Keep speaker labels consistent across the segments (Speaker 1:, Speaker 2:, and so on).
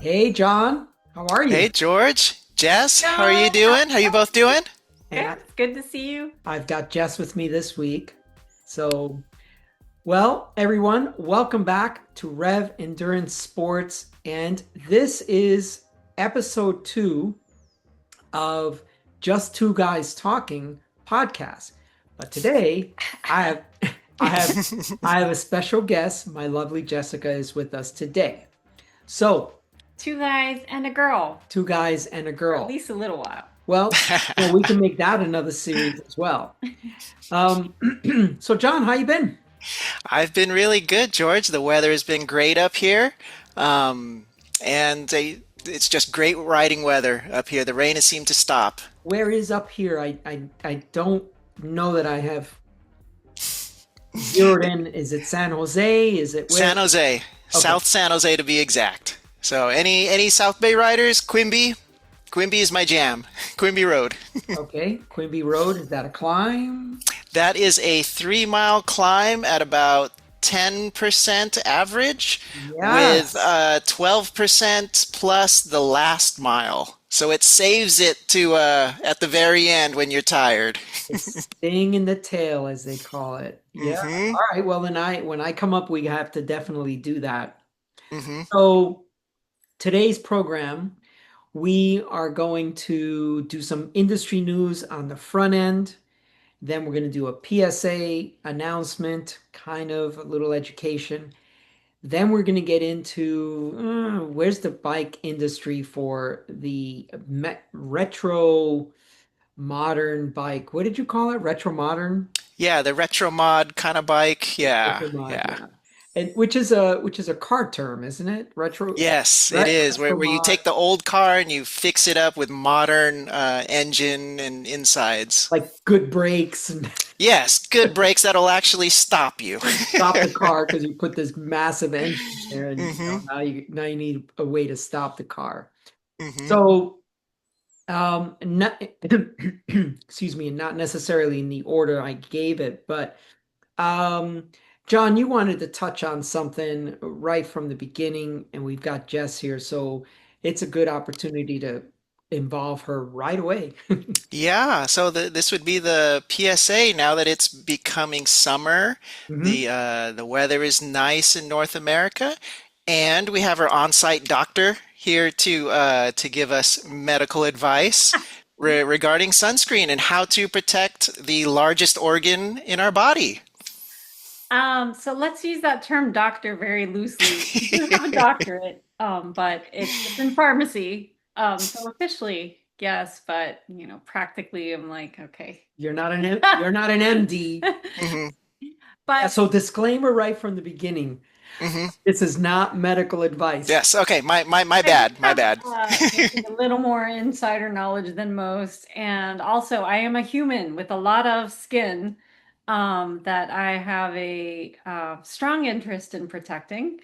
Speaker 1: Hey, John, how are
Speaker 2: Hey,
Speaker 1: you?
Speaker 2: George, Jess, how are you
Speaker 3: Hello, how's
Speaker 2: doing? How
Speaker 3: it
Speaker 2: you both
Speaker 3: going?
Speaker 2: doing?
Speaker 1: Hey,
Speaker 3: Good. It's good to see you.
Speaker 1: I've got Jess with me this week. So, everyone, welcome back to Rev Endurance Sports. And this is episode two of Just Two Guys Talking podcast. But today, I have, I have, I have a special guest. My lovely Jessica is with us today. So,
Speaker 3: Two guys and a girl,
Speaker 1: two guys and a
Speaker 3: for at
Speaker 1: girl.
Speaker 3: least a little while.
Speaker 1: Well, we can make that another series as well. Um, so John, how you been?
Speaker 2: I've been really good, George. The weather has been great up here. Um, and it's just great riding weather up here. The rain has seemed to stop.
Speaker 1: Where is up here? I don't know that I have zeroed in. Is it San Jose? Is it where?
Speaker 2: San Jose,
Speaker 1: Okay,
Speaker 2: South San Jose to be exact. So any South Bay riders, Quimby is my jam. Quimby Road.
Speaker 1: okay. Quimby Road, is that a climb?
Speaker 2: That is a 3 mile climb at about 10% average with
Speaker 1: Yes.
Speaker 2: 12% plus the last mile. So it saves it to at the very end when you're tired.
Speaker 1: The sting in the tail, as they call it. Yeah.
Speaker 2: hmm
Speaker 1: All right. Well, then when I come up, we have to definitely do that.
Speaker 2: hmm
Speaker 1: So today's program, we are going to do some industry news on the front end. Then we're going to do a PSA announcement, kind of a little education. Then we're going to get into where's the bike industry for the retro modern bike. What did you call it? Retro modern?
Speaker 2: Yeah, the retro mod kind of bike. Yeah,
Speaker 1: Retro mod,
Speaker 2: yeah.
Speaker 1: yeah. And which is a car term, isn't it?
Speaker 2: Yes, it is. Where
Speaker 1: Retro
Speaker 2: where you
Speaker 1: mod,
Speaker 2: take the old car and you fix it up with modern engine and insides.
Speaker 1: like good brakes and
Speaker 2: Yes, good brakes that'll actually stop you.
Speaker 1: stop the car because you put this massive engine there, and
Speaker 2: hmm
Speaker 1: now you need a way to stop the car.
Speaker 2: hmm
Speaker 1: So, not excuse me, not necessarily in the order I gave it, but um, John, you wanted to touch on something right from the beginning, and we've got Jess here, so it's a good opportunity to involve her right away.
Speaker 2: Yeah, so this would be the PSA now that it's becoming summer.
Speaker 1: Mhm.
Speaker 2: The weather is nice in North America, and we have our on-site doctor here to give us medical advice regarding sunscreen and how to protect the largest organ in our body.
Speaker 3: So let's use that term doctor very loosely. You do have a doctorate, but it's in pharmacy. So officially, yes, but practically I'm like, okay.
Speaker 1: You're not an MD.
Speaker 2: hmm
Speaker 1: Yeah,
Speaker 3: But
Speaker 1: so disclaimer right from the beginning.
Speaker 2: hmm
Speaker 1: This is not medical advice.
Speaker 2: Yes, okay, my
Speaker 3: I do
Speaker 2: bad, my
Speaker 3: have
Speaker 2: bad.
Speaker 3: maybe a little more insider knowledge than most. And also, I am a human with a lot of skin that I have a strong interest in protecting.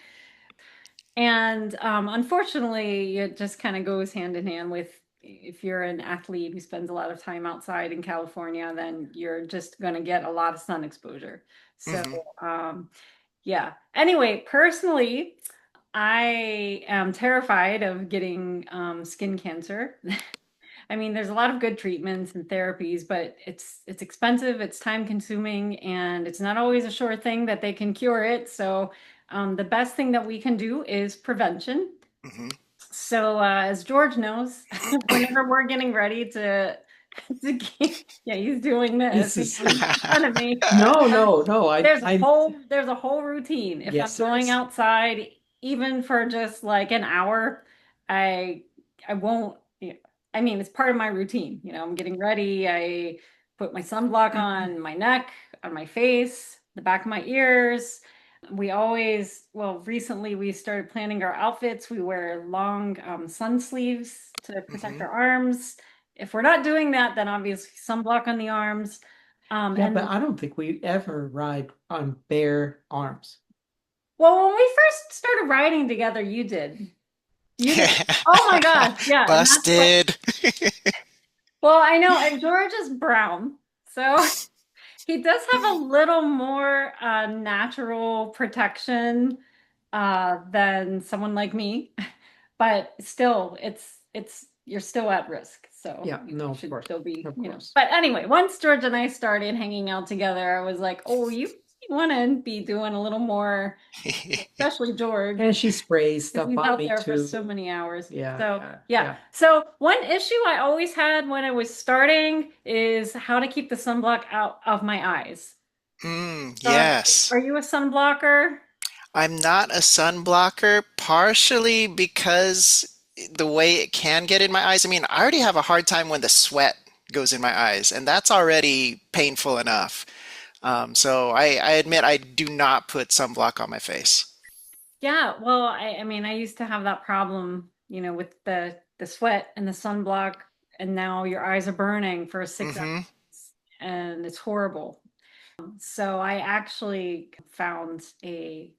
Speaker 3: And unfortunately, it just kind of goes hand in hand with if you're an athlete who spends a lot of time outside in California, then you're just going to get a lot of sun exposure. So,
Speaker 2: hmm
Speaker 3: um, yeah. Anyway, personally, I am terrified of getting skin cancer. I mean, there's a lot of good treatments and therapies, but it's expensive, it's time consuming, and it's not always a sure thing that they can cure it. So, the best thing that we can do is prevention.
Speaker 2: hmm
Speaker 3: So, as George knows, whenever we're getting ready yeah, he's doing this.
Speaker 1: This
Speaker 3: He's
Speaker 1: is
Speaker 3: making fun of me.
Speaker 1: no, no, no.
Speaker 3: There's a whole routine. If I'm
Speaker 1: Yes, there
Speaker 3: going
Speaker 1: is.
Speaker 3: outside, even for just like an hour, I I won't. I mean, it's part of my routine. I'm getting ready. I put my sunblock on my neck, on my face, the back of my ears. Well, recently we started planning our outfits. We wear long sun sleeves to protect
Speaker 2: hmm
Speaker 3: our arms. If we're not doing that, then obviously sunblock on the arms.
Speaker 1: Yeah, but
Speaker 3: And
Speaker 1: I don't think we ever ride on bare arms.
Speaker 3: well, when we first started riding together, you did. You did. Oh my gosh, yeah. And that's what,
Speaker 2: Busted.
Speaker 3: well, I know, and George is brown. So he does have a little more natural protection than someone like me. but still, it's you're still at risk. So
Speaker 1: Yeah,
Speaker 3: you
Speaker 1: no, of
Speaker 3: should
Speaker 1: course.
Speaker 3: still be,
Speaker 1: Of course.
Speaker 3: But anyway, once George and I started hanging out together, I was like, oh, you want to be doing a little more, especially George,
Speaker 1: And she sprays
Speaker 3: because
Speaker 1: stuff
Speaker 3: he's
Speaker 1: on
Speaker 3: out
Speaker 1: me
Speaker 3: there for
Speaker 1: too.
Speaker 3: so many hours.
Speaker 1: Yeah,
Speaker 3: So
Speaker 1: yeah,
Speaker 3: yeah.
Speaker 1: yeah.
Speaker 3: So one issue I always had when I was starting is how to keep the sunblock out of my eyes. So
Speaker 2: Yes.
Speaker 3: are you a sunblocker?
Speaker 2: I'm not a sunblocker, partially because the way it can get in my eyes. I mean, I already have a hard time when the sweat goes in my eyes, and that's already painful enough. So I admit I do not put sunblock on my face.
Speaker 3: Yeah, well, I mean, I used to have that problem, with the sweat and the sunblock, and now your eyes are burning for 6 hours,
Speaker 2: Hmm.
Speaker 3: and it's horrible. So I actually found a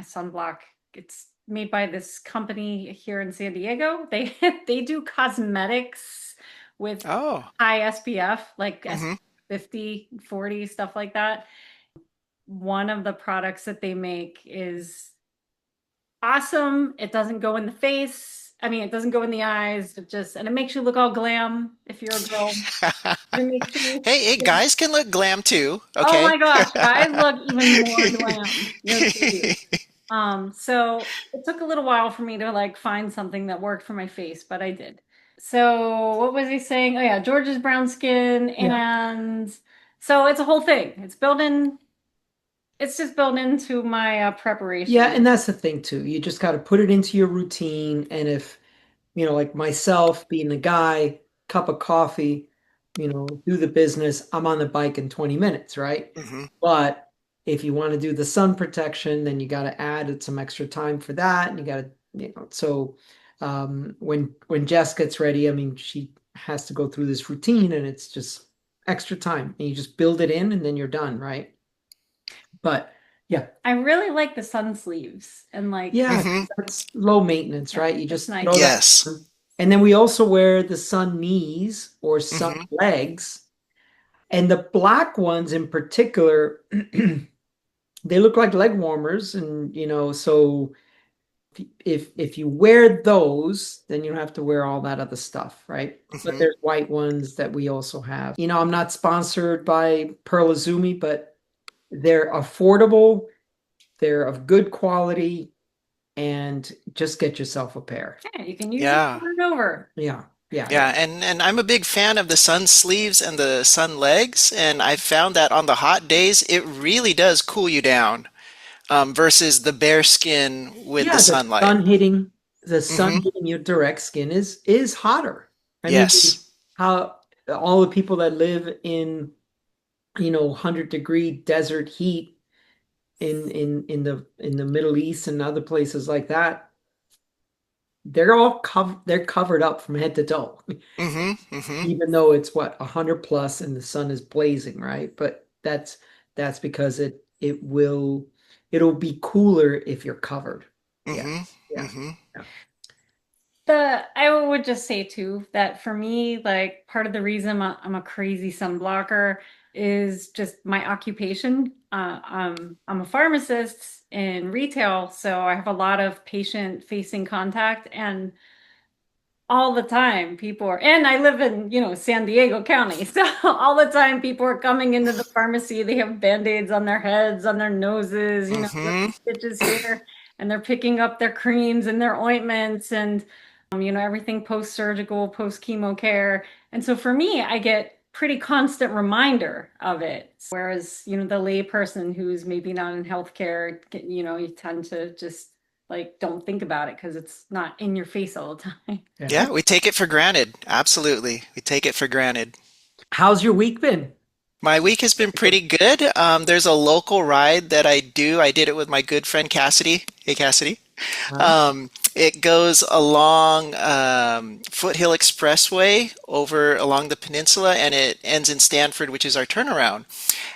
Speaker 3: sunblock. It's made by this company here in San Diego. They they do cosmetics with
Speaker 2: Oh.
Speaker 3: high SPF, like
Speaker 2: Hmm.
Speaker 3: SPF 50, 40, stuff like that. One of the products that they make is awesome. It doesn't go in the face. I mean, it doesn't go in the eyes. And it makes you look all glam if you're a girl. It makes you,
Speaker 2: Hey,
Speaker 3: yeah.
Speaker 2: guys can look glam too,
Speaker 3: Oh
Speaker 2: okay?
Speaker 3: my gosh, guys look even more glam. No kidding. So it took a little while for me to like find something that worked for my face, but I did. So what was he saying? Oh yeah, George's brown skin,
Speaker 1: Yeah.
Speaker 3: and so it's a whole thing. It's just built into my
Speaker 1: Yeah,
Speaker 3: preparation.
Speaker 1: and that's the thing too. You just got to put it into your routine. And if, like myself being the guy, cup of coffee, do the business, I'm on the bike in 20 minutes, right?
Speaker 2: Hmm.
Speaker 1: But if you want to do the sun protection, then you got to add some extra time for that. And you got to, so when Jess gets ready, I mean, she has to go through this routine and it's just extra time. And you just build it in and then you're done, right? But yeah,
Speaker 3: I really like the sun sleeves and like,
Speaker 1: yeah,
Speaker 2: Hmm.
Speaker 1: that's low maintenance,
Speaker 3: yeah,
Speaker 1: right? You
Speaker 3: that's
Speaker 1: just throw
Speaker 3: nice.
Speaker 1: that
Speaker 2: Yes.
Speaker 1: on. And then we also wear the sun knees or sun
Speaker 2: Hmm.
Speaker 1: legs. And the black ones in particular, they look like leg warmers. And so if you wear those, then you don't have to wear all that other stuff, right? But
Speaker 2: Hmm.
Speaker 1: there's white ones that we also have. I'm not sponsored by Pearl Izumi, but they're affordable, they're of good quality, and just get yourself a pair.
Speaker 3: Yeah, you can use them
Speaker 2: Yeah.
Speaker 3: over and over.
Speaker 1: Yeah, yeah, yeah.
Speaker 2: Yeah, and I'm a big fan of the sun sleeves and the sun legs, and I've found that on the hot days, it really does cool you down, versus the bare skin with the
Speaker 1: Yeah,
Speaker 2: sunlight.
Speaker 1: the
Speaker 2: Hmm.
Speaker 1: sun hitting your direct skin is hotter. I mean,
Speaker 2: Yes.
Speaker 1: how all the people that live in, 100-degree desert heat in the Middle East and other places like that, they're covered up from head to toe,
Speaker 2: Hmm. Hmm.
Speaker 1: even though it's what 100 plus and the sun is blazing, right? But that's because it'll be cooler if you're covered. Yeah,
Speaker 2: Hmm.
Speaker 1: yeah,
Speaker 2: Hmm.
Speaker 1: yeah.
Speaker 3: I would just say too that for me, like part of the reason I'm a crazy sunblocker is just my occupation. I'm a pharmacist in retail, so I have a lot of patient-facing contact, and all the time people are, and I live in, San Diego County. So all the time people are coming into the pharmacy. They have band-aids on their heads, on their noses,
Speaker 2: Hmm.
Speaker 3: stitches here, and they're picking up their creams and their ointments and, everything post-surgical, post-chemo care. And so for me, I get pretty constant reminder of it. Whereas, the lay person who's maybe not in healthcare, you tend to just like don't think about it because it's not in your face all the time.
Speaker 1: Yeah.
Speaker 2: Yeah, we take it for granted. Absolutely. We take it for granted.
Speaker 1: How's your week been?
Speaker 2: My week has been pretty good. There's a local ride that I do. I did it with my good friend Cassidy. Hey, Cassidy.
Speaker 1: Huh?
Speaker 2: It goes along Foothill Expressway over along the peninsula, and it ends in Stanford, which is our turnaround.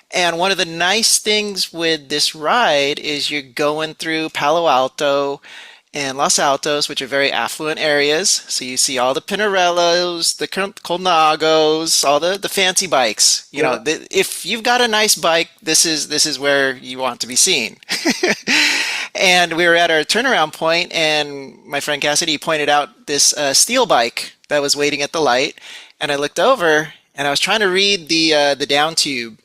Speaker 2: And one of the nice things with this ride is you're going through Palo Alto and Los Altos, which are very affluent areas. So you see all the Pinarellos, the Colnagos, all the fancy bikes.
Speaker 1: Yeah.
Speaker 2: If you've got a nice bike, this is where you want to be seen. And we were at our turnaround point, and my friend Cassidy pointed out this steel bike that was waiting at the light. And I looked over, and I was trying to read the down tube,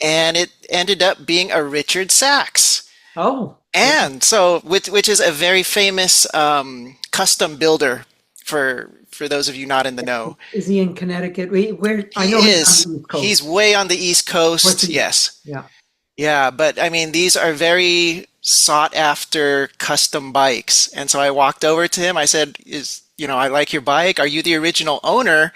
Speaker 2: and it ended up being a Richard Sachs.
Speaker 1: Oh, yeah.
Speaker 2: And so, which is a very famous custom builder for those of you not in the know.
Speaker 1: Is he in Connecticut? Where I
Speaker 2: He
Speaker 1: know he's on
Speaker 2: is.
Speaker 1: the East
Speaker 2: He's
Speaker 1: Coast.
Speaker 2: way on the East Coast.
Speaker 1: Northeast.
Speaker 2: Yes.
Speaker 1: Yeah.
Speaker 2: Yeah, but I mean, these are very sought after custom bikes. And so I walked over to him. I said, I like your bike. Are you the original owner?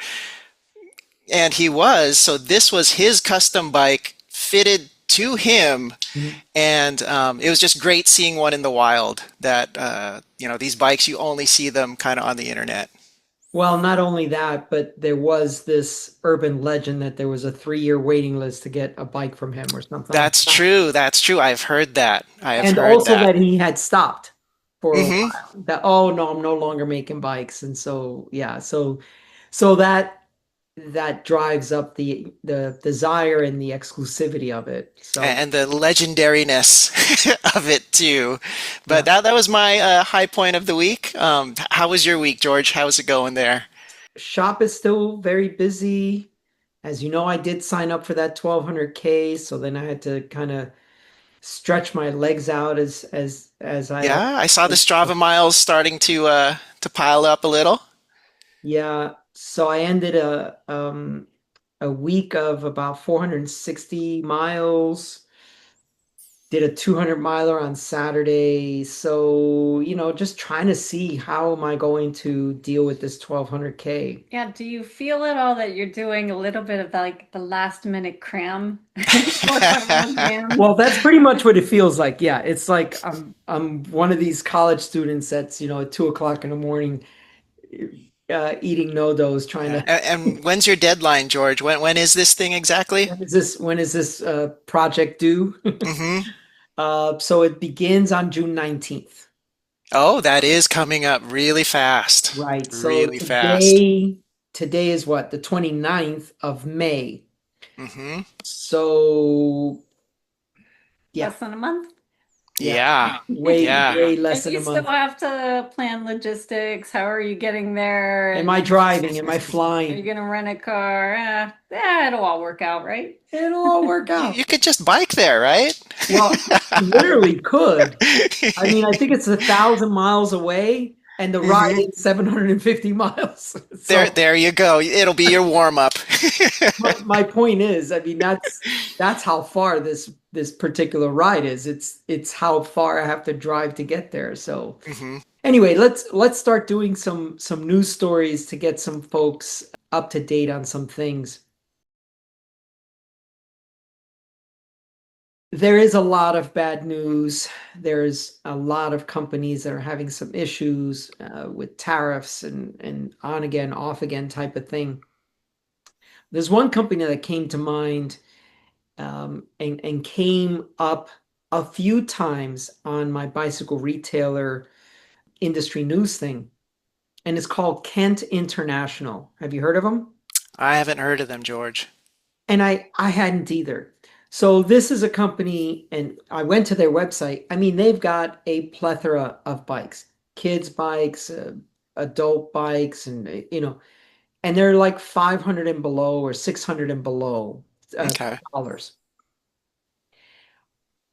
Speaker 2: And he was. So this was his custom bike fitted to him.
Speaker 1: Mhm.
Speaker 2: And it was just great seeing one in the wild that, these bikes, you only see them kind of on the internet.
Speaker 1: Well, not only that, but there was this urban legend that there was a 3-year waiting list to get a bike from him or something like
Speaker 2: That's
Speaker 1: that.
Speaker 2: true. That's true. I've heard that. I have
Speaker 1: And
Speaker 2: heard
Speaker 1: also
Speaker 2: that.
Speaker 1: that he had stopped for a
Speaker 2: Hmm.
Speaker 1: while. That, oh no, I'm no longer making bikes. And so yeah, so that drives up the desire and the exclusivity of it. So
Speaker 2: And the legendariness of it too. But
Speaker 1: yeah.
Speaker 2: that was my high point of the week. How was your week, George? How's it going there?
Speaker 1: Shop is still very busy. As you know, I did sign up for that 1200K, so then I had to kind of stretch my legs out as I
Speaker 2: Yeah, I saw the
Speaker 1: always.
Speaker 2: Strava miles starting to pile up a little.
Speaker 1: Yeah, so I ended a week of about 460 miles, did a 200 miler on Saturday. So, just trying to see how am I going to deal with this 1200K.
Speaker 3: Yeah, do you feel at all that you're doing a little bit of like the last minute cram before someone exam?
Speaker 1: Well, that's pretty much what it feels like. Yeah, it's like I'm one of these college students that's, at 2 o'clock in the morning, eating no-dos, trying
Speaker 2: Yeah.
Speaker 1: to.
Speaker 2: And when's your deadline, George? When is this thing exactly?
Speaker 1: When is this project due?
Speaker 2: Hmm.
Speaker 1: So it begins on June 19th.
Speaker 2: Oh, that is coming up really fast.
Speaker 1: Right. So
Speaker 2: Really fast.
Speaker 1: today is what? The 29th of May.
Speaker 2: Hmm.
Speaker 1: So yeah,
Speaker 3: Less than a month?
Speaker 1: yeah.
Speaker 2: Yeah.
Speaker 1: Way,
Speaker 2: Yeah.
Speaker 1: way less
Speaker 3: And
Speaker 1: than
Speaker 3: you
Speaker 1: a
Speaker 3: still
Speaker 1: month.
Speaker 3: have to plan logistics. How are you getting there?
Speaker 1: Am I
Speaker 3: And
Speaker 1: driving? Am I
Speaker 3: are you
Speaker 1: flying?
Speaker 3: gonna rent a car? Yeah, it'll all work out, right?
Speaker 1: It'll all work
Speaker 2: You
Speaker 1: out.
Speaker 2: could just bike there, right?
Speaker 1: Well, literally could. I mean, I think it's 1,000 miles away, and the ride
Speaker 2: Hmm.
Speaker 1: is 750 miles.
Speaker 2: There,
Speaker 1: So
Speaker 2: there you go. It'll be your warm up.
Speaker 1: my point is, I mean, that's how far this particular ride is. It's how far I have to drive to get there. So
Speaker 2: Hmm.
Speaker 1: anyway, let's start doing some news stories to get some folks up to date on some things. There is a lot of bad news. There's a lot of companies that are having some issues with tariffs and on again, off again type of thing. There's one company that came to mind and came up a few times on my bicycle retailer industry news thing, and it's called Kent International. Have you heard of them?
Speaker 2: I haven't heard of them, George.
Speaker 1: And I hadn't either. So this is a company, and I went to their website. I mean, they've got a plethora of bikes, kids bikes, adult bikes, and they're like 500 and below or 600 and below
Speaker 2: Okay.
Speaker 1: dollars.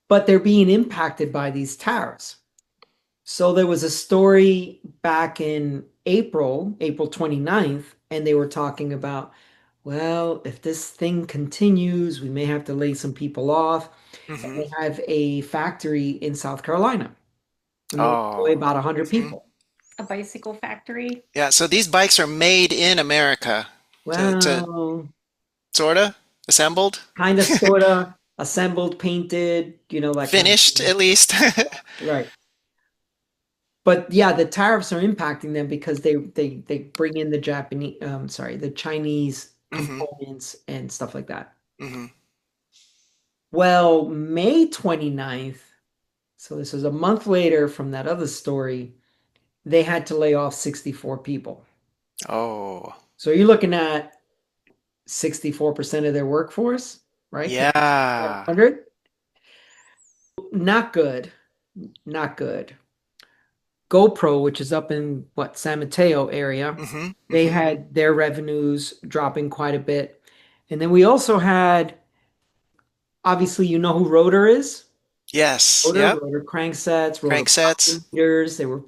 Speaker 1: But they're being impacted by these tariffs. So there was a story back in April 29th, and they were talking about, well, if this thing continues, we may have to lay some people off. And
Speaker 2: Hmm.
Speaker 1: they have a factory in South Carolina, and they employ
Speaker 2: Oh.
Speaker 1: about 100
Speaker 2: Hmm.
Speaker 1: people.
Speaker 3: A bicycle factory.
Speaker 2: Yeah, so these bikes are made in America to
Speaker 1: Well,
Speaker 2: sort of assembled,
Speaker 1: kind of, sort of assembled, painted, that kind of
Speaker 2: finished
Speaker 1: thing.
Speaker 2: at least.
Speaker 1: Right. But yeah, the tariffs are impacting them because they bring in the the Chinese
Speaker 2: Hmm.
Speaker 1: components and stuff like that.
Speaker 2: Hmm.
Speaker 1: Well, May 29th, so this is a month later from that other story, they had to lay off 64 people.
Speaker 2: Oh,
Speaker 1: So you're looking at 64% of their workforce, right?
Speaker 2: yeah.
Speaker 1: 100. Not good. not good. GoPro, which is up in what, San Mateo area,
Speaker 2: Mm-hmm.
Speaker 1: they
Speaker 2: Mm-hmm.
Speaker 1: had their revenues dropping quite a bit. And then we also had, obviously, you know who Rotor is?
Speaker 2: Yes.
Speaker 1: Rotor,
Speaker 2: Yep.
Speaker 1: Rotor cranksets, Rotor power
Speaker 2: Cranksets.
Speaker 1: meters. They were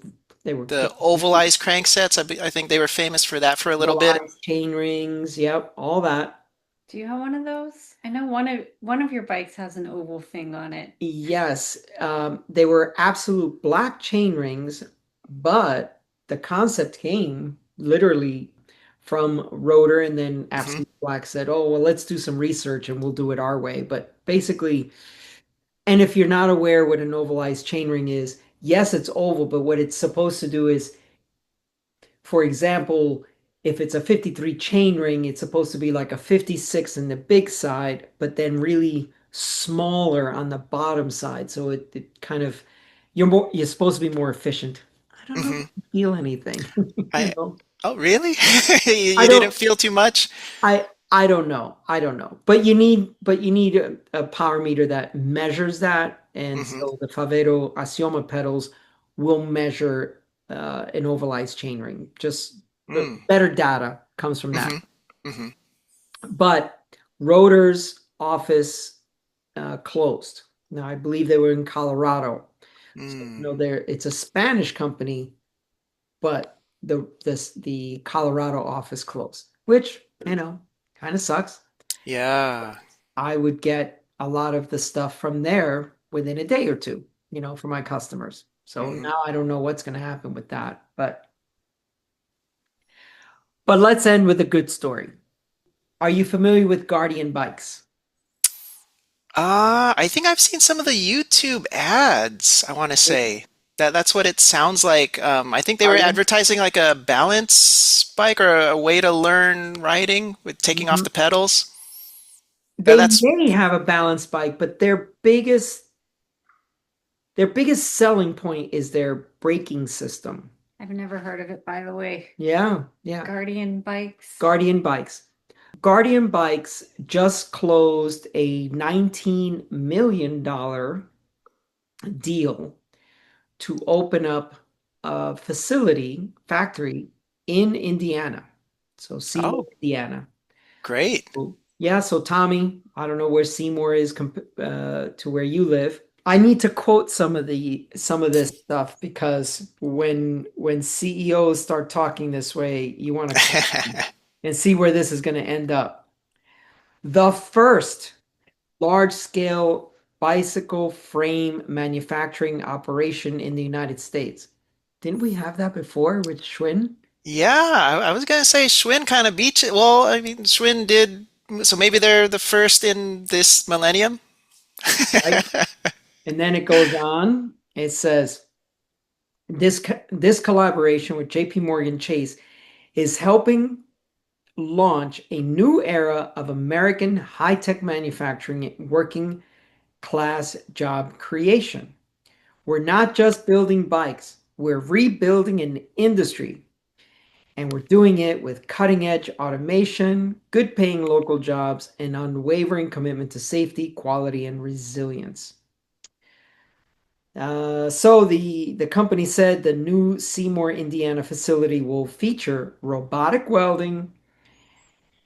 Speaker 2: The
Speaker 1: killing it.
Speaker 2: ovalized cranksets. I think they were famous for that for a little bit.
Speaker 1: Mobilized chain rings, yep, all that.
Speaker 3: Do you have one of those? I know one of your bikes has an oval thing on it.
Speaker 1: Yes, they were absolute black chain rings, but the concept came literally from Rotor, and then
Speaker 2: Mm-hmm.
Speaker 1: Absolute Black said, "Oh, well, let's do some research and we'll do it our way." But basically, and if you're not aware what an ovalized chain ring is, yes, it's oval, but what it's supposed to do is, for example, if it's a 53 chain ring, it's supposed to be like a 56 in the big side, but then really smaller on the bottom side. So it kind of you're supposed to be more efficient. I don't know if
Speaker 2: Mm-hmm.
Speaker 1: I feel anything, you
Speaker 2: I
Speaker 1: know.
Speaker 2: Oh, really? You
Speaker 1: I
Speaker 2: you didn't
Speaker 1: don't
Speaker 2: feel too much?
Speaker 1: I don't know. I don't know. But you need a power meter that measures that. And
Speaker 2: Mm-hmm.
Speaker 1: so the Favero Asioma pedals will measure an ovalized chain ring. Just
Speaker 2: Mm.
Speaker 1: better data comes from that.
Speaker 2: Mm-hmm. Mm-hmm.
Speaker 1: But Rotor's office closed. Now I believe they were in Colorado. So
Speaker 2: Mm.
Speaker 1: it's a Spanish company, but the Colorado office closed, which, kind of sucks.
Speaker 2: Yeah.
Speaker 1: I would get a lot of the stuff from there within a day or two, for my customers. So
Speaker 2: Mm-hmm.
Speaker 1: now I don't know what's going to happen with that, but let's end with a good story. Are you familiar with Guardian bikes?
Speaker 2: I think I've seen some of the YouTube ads, I want to
Speaker 1: They,
Speaker 2: say. That's what it sounds like. I think they were
Speaker 1: Guardian?
Speaker 2: advertising like a balance bike or a way to learn riding with taking off
Speaker 1: Mhm.
Speaker 2: the pedals.
Speaker 1: They
Speaker 2: That's
Speaker 1: may have a balance bike, but their biggest selling point is their braking system.
Speaker 3: I've never heard of it, by the way.
Speaker 1: Yeah, yeah.
Speaker 3: Guardian bikes.
Speaker 1: Guardian bikes. Guardian Bikes just closed a $19 million deal to open up a factory in Indiana. So Seymour,
Speaker 2: oh,
Speaker 1: Indiana.
Speaker 2: great.
Speaker 1: Yeah, so Tommy, I don't know where Seymour is to where you live. I need to quote some of this stuff because when CEOs start talking this way, you want to quote them and see where this is going to end up. The first large-scale bicycle frame manufacturing operation in the United States. Didn't we have that before with Schwinn?
Speaker 2: Yeah, I was gonna say Schwinn kind of beats it. Well, I mean, Schwinn did, so maybe they're the first in this millennium.
Speaker 1: Right? And then it goes on. It says this collaboration with JP Morgan Chase is helping launch a new era of American high-tech manufacturing and working class job creation. We're not just building bikes, we're rebuilding an industry. And we're doing it with cutting edge automation, good paying local jobs, and unwavering commitment to safety, quality, and resilience. So the company said the new Seymour, Indiana facility will feature robotic welding,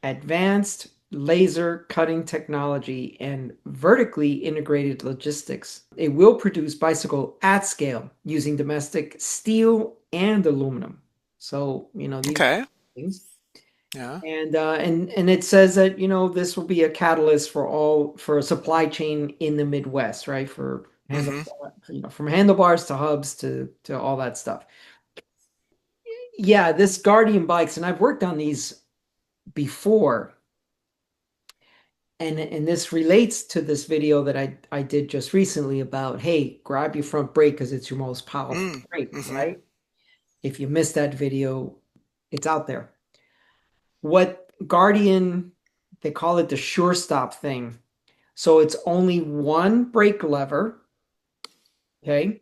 Speaker 1: advanced laser cutting technology, and vertically integrated logistics. It will produce bicycle at scale using domestic steel and aluminum. So, these
Speaker 2: Okay.
Speaker 1: things.
Speaker 2: Yeah.
Speaker 1: And it says that, this will be a catalyst for a supply chain in the Midwest, right?
Speaker 2: Mm-hmm.
Speaker 1: From handlebars to hubs to all that stuff. Yeah, this Guardian bikes, and I've worked on these before, and this relates to this video that I did just recently about, hey, grab your front brake because it's your most powerful
Speaker 2: Mm.
Speaker 1: brake,
Speaker 2: Mm-hmm.
Speaker 1: right? If you missed that video, it's out there. What Guardian, they call it the Sure Stop thing. So it's only one brake lever, okay?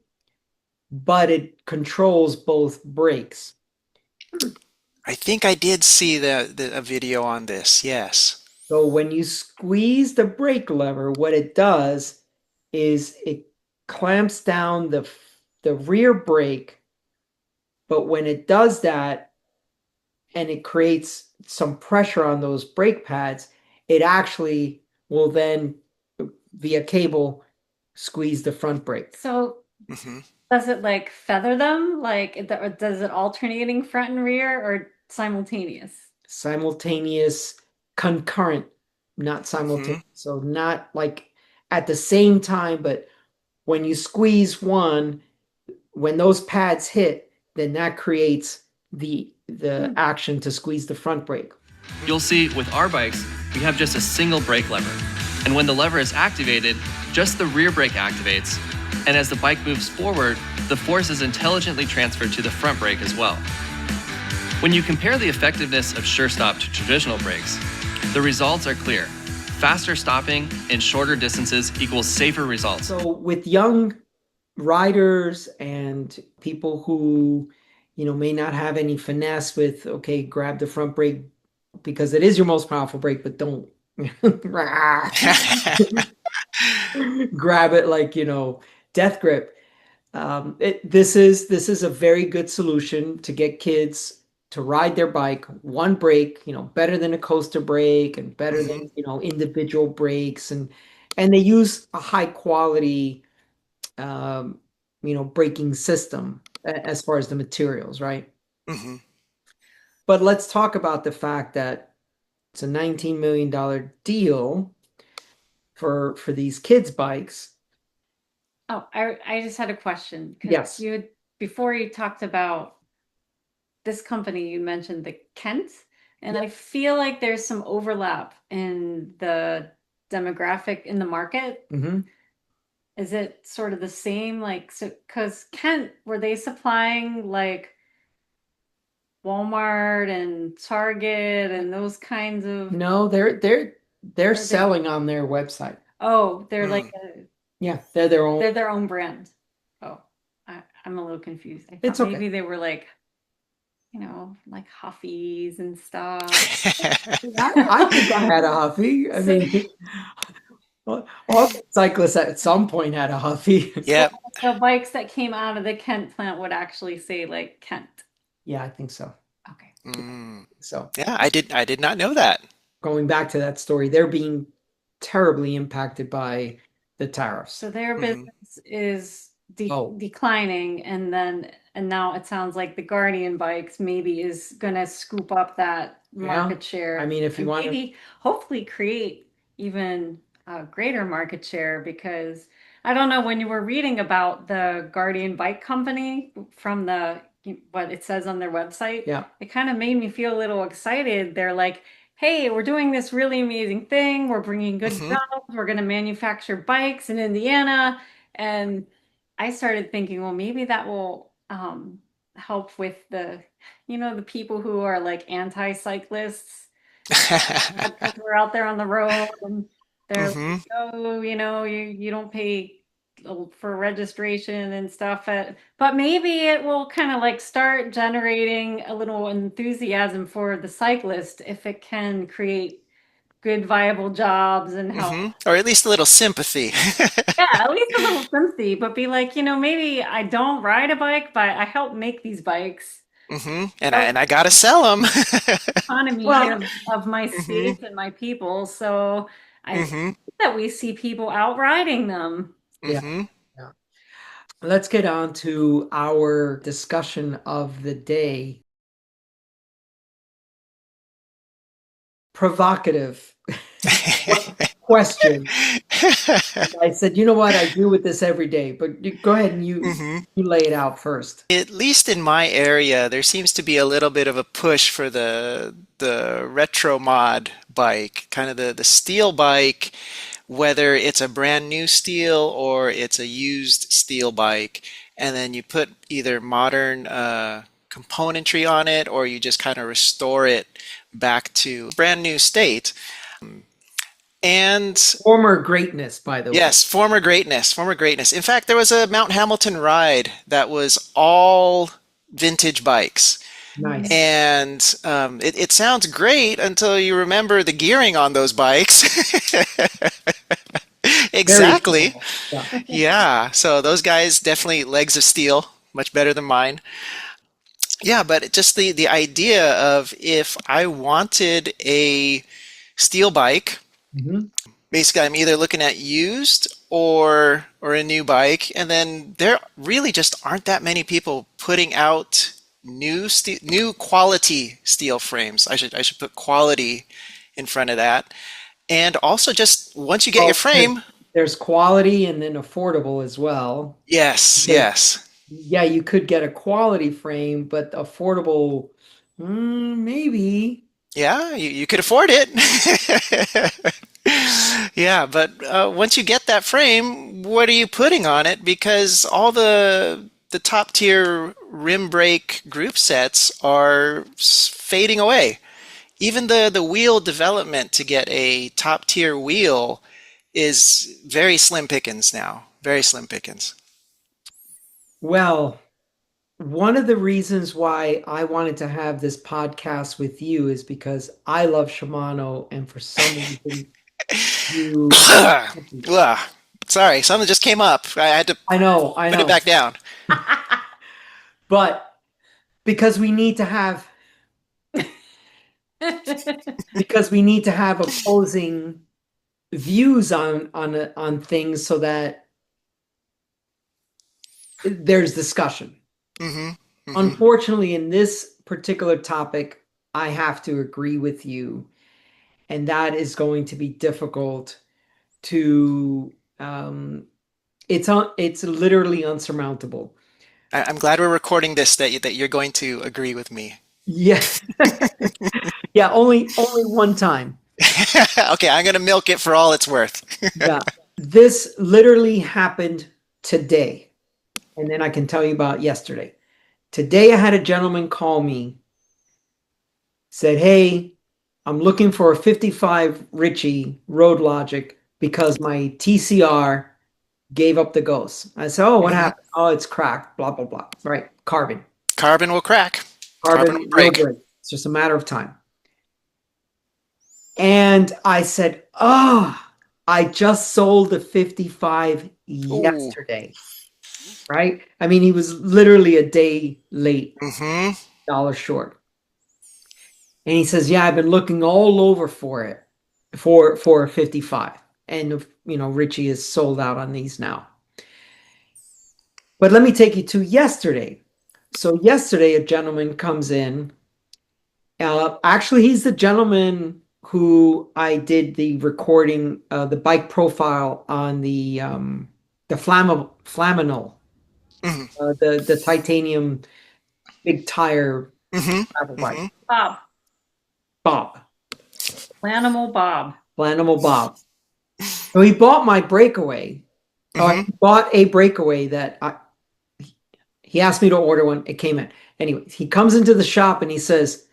Speaker 1: But it controls both brakes.
Speaker 2: I think I did see a video on this. Yes.
Speaker 1: So when you squeeze the brake lever, what it does is it clamps down the rear brake, but when it does that and it creates some pressure on those brake pads, it actually will then via cable squeeze the front brake.
Speaker 3: So
Speaker 2: Hmm.
Speaker 3: does it like feather them? Or does it alternating front and rear or simultaneous?
Speaker 1: Simultaneous, concurrent, not
Speaker 2: Hmm.
Speaker 1: simultaneous. So not like at the same time, but when you squeeze one, when those pads hit, then that creates the
Speaker 3: Hmm.
Speaker 1: action to squeeze the front brake.
Speaker 4: You'll see with our bikes, we have just a single brake lever. And when the lever is activated, just the rear brake activates. And as the bike moves forward, the force is intelligently transferred to the front brake as well. When you compare the effectiveness of SureStop to traditional brakes, the results are clear. Faster stopping in shorter distances equals safer results.
Speaker 1: So with young riders and people who, may not have any finesse with, okay, grab the front brake because it is your most powerful brake, but don't grab it like, death grip. This is a very good solution to get kids to ride their bike one brake, better than a coaster brake and better
Speaker 2: Hmm.
Speaker 1: than, individual brakes, and they use a high quality braking system as far as the materials, right?
Speaker 2: Hmm.
Speaker 1: But let's talk about the fact that it's a $19 million deal for these kids bikes.
Speaker 3: Oh, I just had a question because
Speaker 1: Yes.
Speaker 3: before you talked about this company, you mentioned the Kent, and I feel like there's some overlap in the demographic in the market.
Speaker 1: Hmm.
Speaker 3: Is it sort of the same? Like, so, because Kent, were they supplying like Walmart and Target and those kinds of,
Speaker 1: No, they're
Speaker 3: or they,
Speaker 1: selling on their website.
Speaker 3: oh, they're like
Speaker 2: Mm.
Speaker 1: Yeah, they're their own.
Speaker 3: they're their own brand. Oh, I'm a little confused. I
Speaker 1: It's
Speaker 3: thought
Speaker 1: okay.
Speaker 3: maybe they were like, like Huffies and stuff.
Speaker 1: I think I had a Huffy. I
Speaker 3: So,
Speaker 1: mean, all cyclists at some point had a Huffy.
Speaker 3: so
Speaker 2: Yep.
Speaker 3: the bikes that came out of the Kent plant would actually say like Kent.
Speaker 1: Yeah, I think so.
Speaker 3: Okay.
Speaker 2: Mm.
Speaker 1: So
Speaker 2: Yeah, I did not know that.
Speaker 1: going back to that story, they're being terribly impacted by the tariffs.
Speaker 3: So their
Speaker 2: Hmm.
Speaker 3: business is
Speaker 1: Oh,
Speaker 3: declining, and now it sounds like the Guardian bikes maybe is gonna scoop up that
Speaker 1: yeah.
Speaker 3: market
Speaker 1: I
Speaker 3: share
Speaker 1: mean, if you
Speaker 3: and
Speaker 1: want to,
Speaker 3: maybe hopefully create even a greater market share because I don't know when you were reading about the Guardian bike company from what it says on their website,
Speaker 1: yeah.
Speaker 3: it kind of made me feel a little excited. They're like, hey, we're doing this really amazing thing. We're bringing good
Speaker 2: Hmm.
Speaker 3: jobs. We're going to manufacture bikes in Indiana. And I started thinking, well, maybe that will help with the people who are like anti-cyclists because we're out there on the road and they're
Speaker 2: Hmm.
Speaker 3: like, oh, you don't pay for registration and stuff. But maybe it will kind of like start generating a little enthusiasm for the cyclist if it can create good, viable jobs and help.
Speaker 2: Hmm. Or at least a little sympathy.
Speaker 3: Yeah, at least a little sympathy, but be like, maybe I don't ride a bike, but I help make these bikes.
Speaker 2: Hmm. And I
Speaker 3: Help
Speaker 2: and I gotta sell them.
Speaker 3: economy
Speaker 1: Well,
Speaker 3: of my
Speaker 2: Hmm.
Speaker 3: state and my people. So I think
Speaker 2: Hmm.
Speaker 3: that we see people out riding them.
Speaker 1: yeah,
Speaker 2: Hmm.
Speaker 1: yeah. Let's get on to our discussion of the day. Provocative question. I said, you know what? I deal with this every day, but go ahead and you
Speaker 2: Hmm.
Speaker 1: you lay it out first.
Speaker 2: At least in my area, there seems to be a little bit of a push for the retro mod bike, kind of the steel bike, whether it's a brand new steel or it's a used steel bike, and then you put either modern componentry on it or you just kind of restore it back to brand new state. And
Speaker 1: Former greatness, by the way.
Speaker 2: yes, former greatness, former greatness. In fact, there was a Mount Hamilton ride that was all vintage bikes.
Speaker 1: Nice.
Speaker 2: And it sounds great until you remember the gearing on those bikes.
Speaker 1: Very
Speaker 2: Exactly.
Speaker 1: small. Yeah.
Speaker 2: Yeah. So those guys definitely legs of steel, much better than mine. Yeah, but just the idea of if I wanted a steel bike,
Speaker 1: Mhm.
Speaker 2: basically I'm either looking at used or a new bike, and then there really just aren't that many people putting out new quality steel frames. I should put quality in front of that. And also just once you get your
Speaker 1: Well,
Speaker 2: frame,
Speaker 1: there's quality and then affordable as well.
Speaker 2: yes,
Speaker 1: Because
Speaker 2: yes.
Speaker 1: yeah, you could get a quality frame, but affordable, maybe.
Speaker 2: Yeah, you could afford it. Yeah, but once you get that frame, what are you putting on it? Because all the top tier rim brake group sets are fading away. Even the wheel development to get a top tier wheel is very slim pickings now. Very slim pickings.
Speaker 1: Well, one of the reasons why I wanted to have this podcast with you is because I love Shimano, and for some reason you.
Speaker 2: Ugh. Sorry, something just came up. I had to
Speaker 1: I
Speaker 2: put it
Speaker 1: know.
Speaker 2: back down.
Speaker 1: But because we need to have opposing views on things so that there's discussion.
Speaker 2: Hmm. Hmm.
Speaker 1: Unfortunately, in this particular topic, I have to agree with you, and that is going to be difficult to it's literally unsurmountable.
Speaker 2: I'm glad we're recording this that you're going to agree with me.
Speaker 1: Yeah. Yeah, only one time.
Speaker 2: Okay, I'm gonna milk it for all it's worth.
Speaker 1: Yeah. This literally happened today. And then I can tell you about yesterday. Today I had a gentleman call me, said, "Hey, I'm looking for a 55 Ritchie Road Logic because my TCR gave up the ghost." I said, "Oh, what
Speaker 2: Hmm.
Speaker 1: happened?" "Oh, it's cracked, blah, blah, blah." Right. Carbon.
Speaker 2: Carbon will crack. Carbon will
Speaker 1: Carbon will
Speaker 2: break.
Speaker 1: break. It's just a matter of time. And I said, "Oh, I just sold the 55
Speaker 2: Ooh.
Speaker 1: yesterday." Right? I mean, he was literally a day late,
Speaker 2: Mm-hmm.
Speaker 1: dollar short. And he says, "Yeah, I've been looking all over for it for a 55." And Richie is sold out on these now. But let me take you to yesterday. So yesterday, a gentleman comes in. Actually, he's the gentleman who I did the recording, the bike profile on the Flaminol,
Speaker 2: Mm-hmm.
Speaker 1: the titanium big tire
Speaker 2: Mm-hmm.
Speaker 1: travel bike.
Speaker 2: Mm-hmm.
Speaker 3: Bob,
Speaker 1: Bob,
Speaker 3: Flanimal Bob.
Speaker 1: Flanimal Bob. So he bought my breakaway.
Speaker 2: Mm-hmm.
Speaker 1: He bought a breakaway that he asked me to order one. It came in. Anyway, he comes into the shop and he says,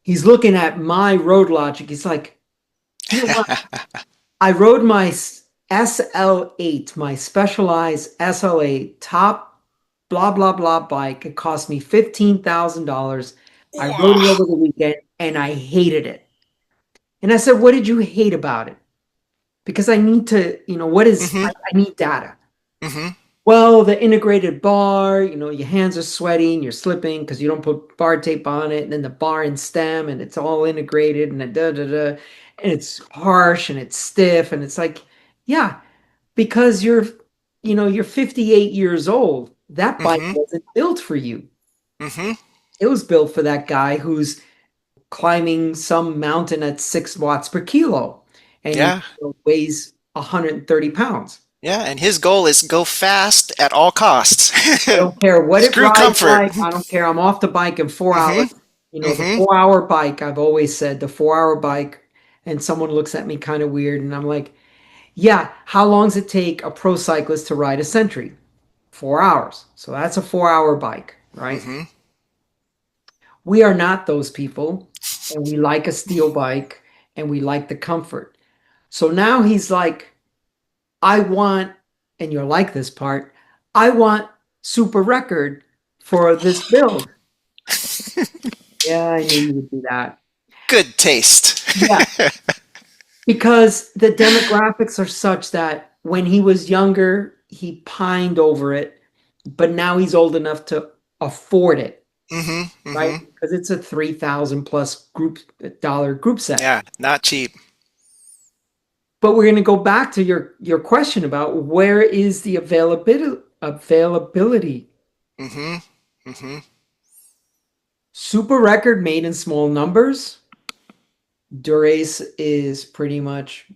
Speaker 1: he's looking at my Road Logic. He's like, "You know what? I rode my SL8, my Specialized SL8 top blah, blah, blah bike. It cost me $15,000. I rode it
Speaker 2: Wow.
Speaker 1: over the weekend and I hated it." And I said, "What did you hate about it?" Because I need to,
Speaker 2: Mm-hmm.
Speaker 1: I need data.
Speaker 2: Mm-hmm.
Speaker 1: "Well, the integrated bar, your hands are sweating, you're slipping because you don't put bar tape on it, and then the bar and stem, and it's all integrated, and da da da, and it's harsh and it's stiff, and it's like, yeah, because you're 58 years old. That bike
Speaker 2: Mm-hmm.
Speaker 1: wasn't built for you.
Speaker 2: Mm-hmm.
Speaker 1: It was built for that guy who's climbing some mountain at 6 watts per kilo, and he
Speaker 2: Yeah.
Speaker 1: weighs 130 pounds.
Speaker 2: Yeah. And his goal is go fast at all costs.
Speaker 1: I don't care what it
Speaker 2: Screw
Speaker 1: rides
Speaker 2: comfort.
Speaker 1: like. I don't care. I'm off the bike in 4 hours.
Speaker 2: Mm-hmm.
Speaker 1: The
Speaker 2: Mm-hmm.
Speaker 1: 4 hour bike, I've always said the 4 hour bike, and someone looks at me kind of weird, and I'm like, yeah, how long does it take a pro cyclist to ride a century? 4 hours. So that's a 4 hour bike, right?
Speaker 2: Mm-hmm.
Speaker 1: We are not those people, and we like a steel bike, and we like the comfort. So now he's like, "I want," and you'll like this part, "I want super record for this build." Yeah, I knew you would do that.
Speaker 2: Good taste.
Speaker 1: Yeah, because the demographics are such that when he was younger, he pined over it, but now he's old enough to afford it,
Speaker 2: Mm-hmm.
Speaker 1: right?
Speaker 2: Mm-hmm.
Speaker 1: Because it's a 3,000 plus group set.
Speaker 2: Yeah, not cheap.
Speaker 1: But we're going to go back to your question about where is the availability.
Speaker 2: Mm-hmm. Mm-hmm.
Speaker 1: Super record made in small numbers. Durace is pretty much,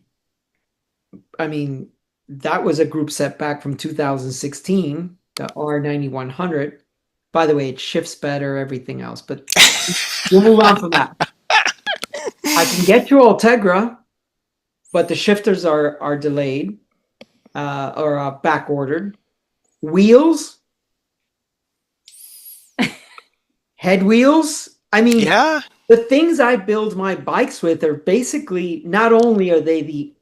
Speaker 1: I mean, that was a group set back from 2016, the R9100. By the way, it shifts better, everything else, but we'll move on from that. I can get you Ultegra, but the shifters are delayed or back ordered. Wheels, head wheels. I mean,
Speaker 2: Yeah.
Speaker 1: the things I build my bikes with are basically not only are they the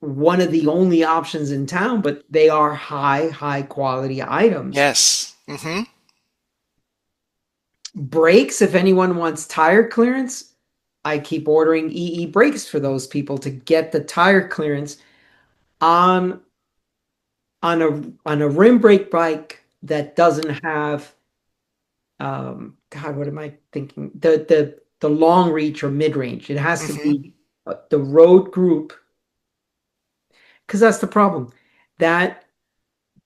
Speaker 1: one of the only options in town, but they are high quality items.
Speaker 2: Yes. Mm-hmm.
Speaker 1: Brakes, if anyone wants tire clearance, I keep ordering EE brakes for those people to get the tire clearance on on a rim brake bike that doesn't have God, what am I thinking? The long reach or mid range. It has to
Speaker 2: Mm-hmm.
Speaker 1: be the road group because that's the problem. That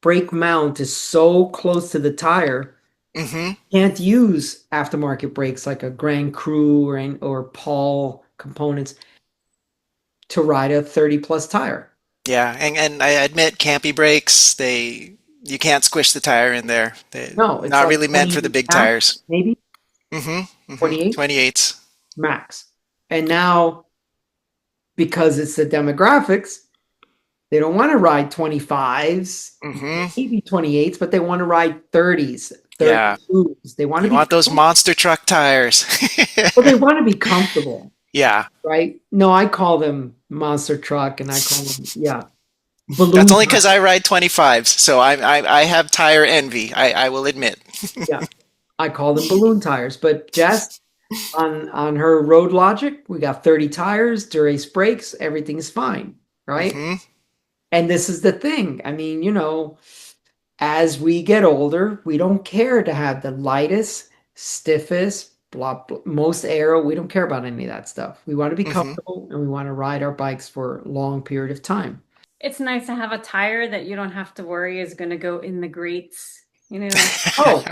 Speaker 1: brake mount is so close to the tire,
Speaker 2: Mm-hmm.
Speaker 1: can't use aftermarket brakes like a Grand Cru or Paul components to ride a 30 plus tire.
Speaker 2: Yeah, and I admit campy brakes, you can't squish the tire in there. They're
Speaker 1: No, it's
Speaker 2: not
Speaker 1: like
Speaker 2: really meant for the
Speaker 1: 20
Speaker 2: big
Speaker 1: max,
Speaker 2: tires.
Speaker 1: maybe
Speaker 2: Mm-hmm. Mm-hmm.
Speaker 1: 28
Speaker 2: 28s.
Speaker 1: max. And now, because it's the demographics, they don't want to ride 25s,
Speaker 2: Mm-hmm.
Speaker 1: maybe 28s, but they want to ride 30s,
Speaker 2: Yeah.
Speaker 1: 32s. They want to
Speaker 2: You
Speaker 1: be,
Speaker 2: want those monster truck tires.
Speaker 1: well, they want to be comfortable,
Speaker 2: Yeah.
Speaker 1: right? No, I call them monster truck and I call them, yeah,
Speaker 2: That's
Speaker 1: balloon
Speaker 2: only because
Speaker 1: tire.
Speaker 2: I ride 25s, so I have tire envy, I will admit.
Speaker 1: Yeah, I call them balloon tires. But Jess, on her Road Logic, we got 30 tires, Durace brakes, everything's fine, right?
Speaker 2: Mm-hmm.
Speaker 1: And this is the thing. I mean, as we get older, we don't care to have the lightest, stiffest, most aero. We don't care about any of that stuff. We want to be
Speaker 2: Mm-hmm.
Speaker 1: comfortable and we want to ride our bikes for a long period of time.
Speaker 3: It's nice to have a tire that you don't have to worry is going to go in the grates, you know?
Speaker 1: Oh,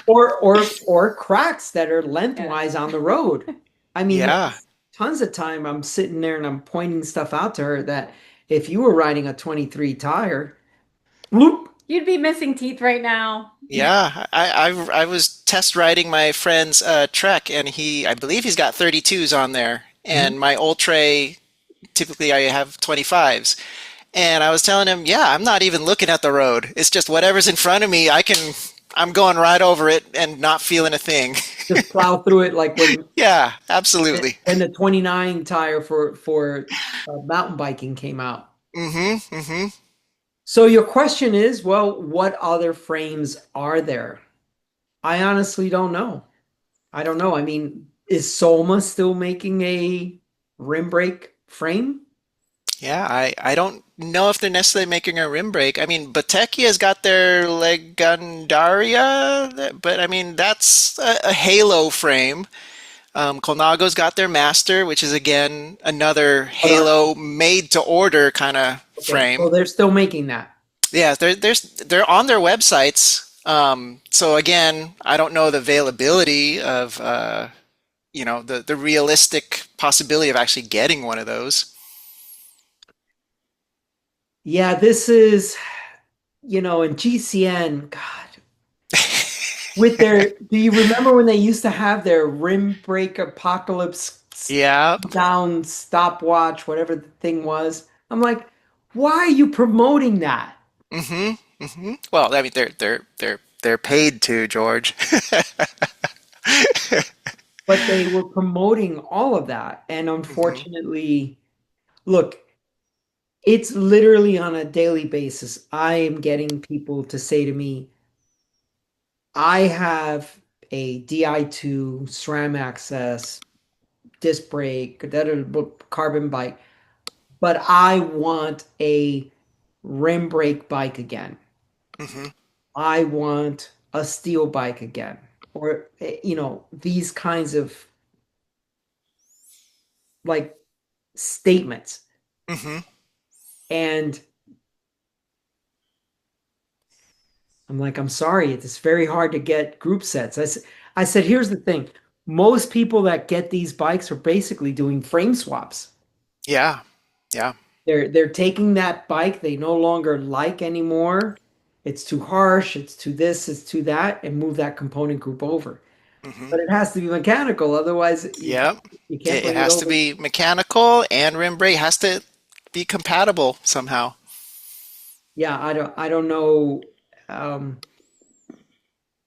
Speaker 1: or cracks that are
Speaker 3: Yeah.
Speaker 1: lengthwise on the road. I mean,
Speaker 2: Yeah.
Speaker 1: there's tons of time I'm sitting there and I'm pointing stuff out to her that if you were riding a 23 tire, bloop,
Speaker 3: You'd be missing teeth right now.
Speaker 2: Yeah, I was test riding my friend's Trek, and I believe he's got 32s on there,
Speaker 1: mhm,
Speaker 2: and my Ultra typically I have 25s, and I was telling him, yeah, I'm not even looking at the road. It's just whatever's in front of me, I'm going right over it and not feeling a thing.
Speaker 1: just plow through it like
Speaker 2: Yeah, absolutely.
Speaker 1: when the 29 tire for mountain biking came out.
Speaker 2: Mm-hmm. Mm-hmm.
Speaker 1: So your question is, well, what other frames are there? I honestly don't know. I don't know. I mean, is Soma still making a rim brake frame?
Speaker 2: Yeah, I don't know if they're necessarily making a rim brake. I mean, Botekia's got their Legendaria, but I mean that's a Halo frame. Colnago's got their Master, which is again another
Speaker 1: Hold on.
Speaker 2: Halo made to order kind of
Speaker 1: Okay, so
Speaker 2: frame.
Speaker 1: they're still making that.
Speaker 2: Yeah, they're on their websites. So again, I don't know the availability of the realistic possibility of actually getting one of those.
Speaker 1: Yeah, this is, in GCN, God, with their, do you remember when they used to have their rim brake apocalypse
Speaker 2: Yeah.
Speaker 1: down stopwatch, whatever the thing was? I'm like, why are you promoting that?
Speaker 2: Mm-hmm. Mm-hmm. Well, I mean, they're paid to, George.
Speaker 1: But they were promoting all of that. And
Speaker 2: Hmm.
Speaker 1: unfortunately, look, it's literally on a daily basis. I am getting people to say to me, I have a Di2 SRAM access disc brake, carbon bike, but I want a rim brake bike again.
Speaker 2: Hmm.
Speaker 1: I want a steel bike again. Or, these kinds of like statements.
Speaker 2: Hmm.
Speaker 1: And I'm like, I'm sorry, it's very hard to get group sets. I said, here's the thing. Most people that get these bikes are basically doing frame swaps.
Speaker 2: Yeah. Yeah.
Speaker 1: They're taking that bike they no longer like anymore. It's too harsh, it's too this, it's too that, and move that component group over.
Speaker 2: Hmm.
Speaker 1: But it has to be mechanical, otherwise
Speaker 2: Yep.
Speaker 1: you can't
Speaker 2: It
Speaker 1: bring it
Speaker 2: has to
Speaker 1: over.
Speaker 2: be mechanical and rim brake has to be compatible somehow.
Speaker 1: Yeah, I don't know. Um,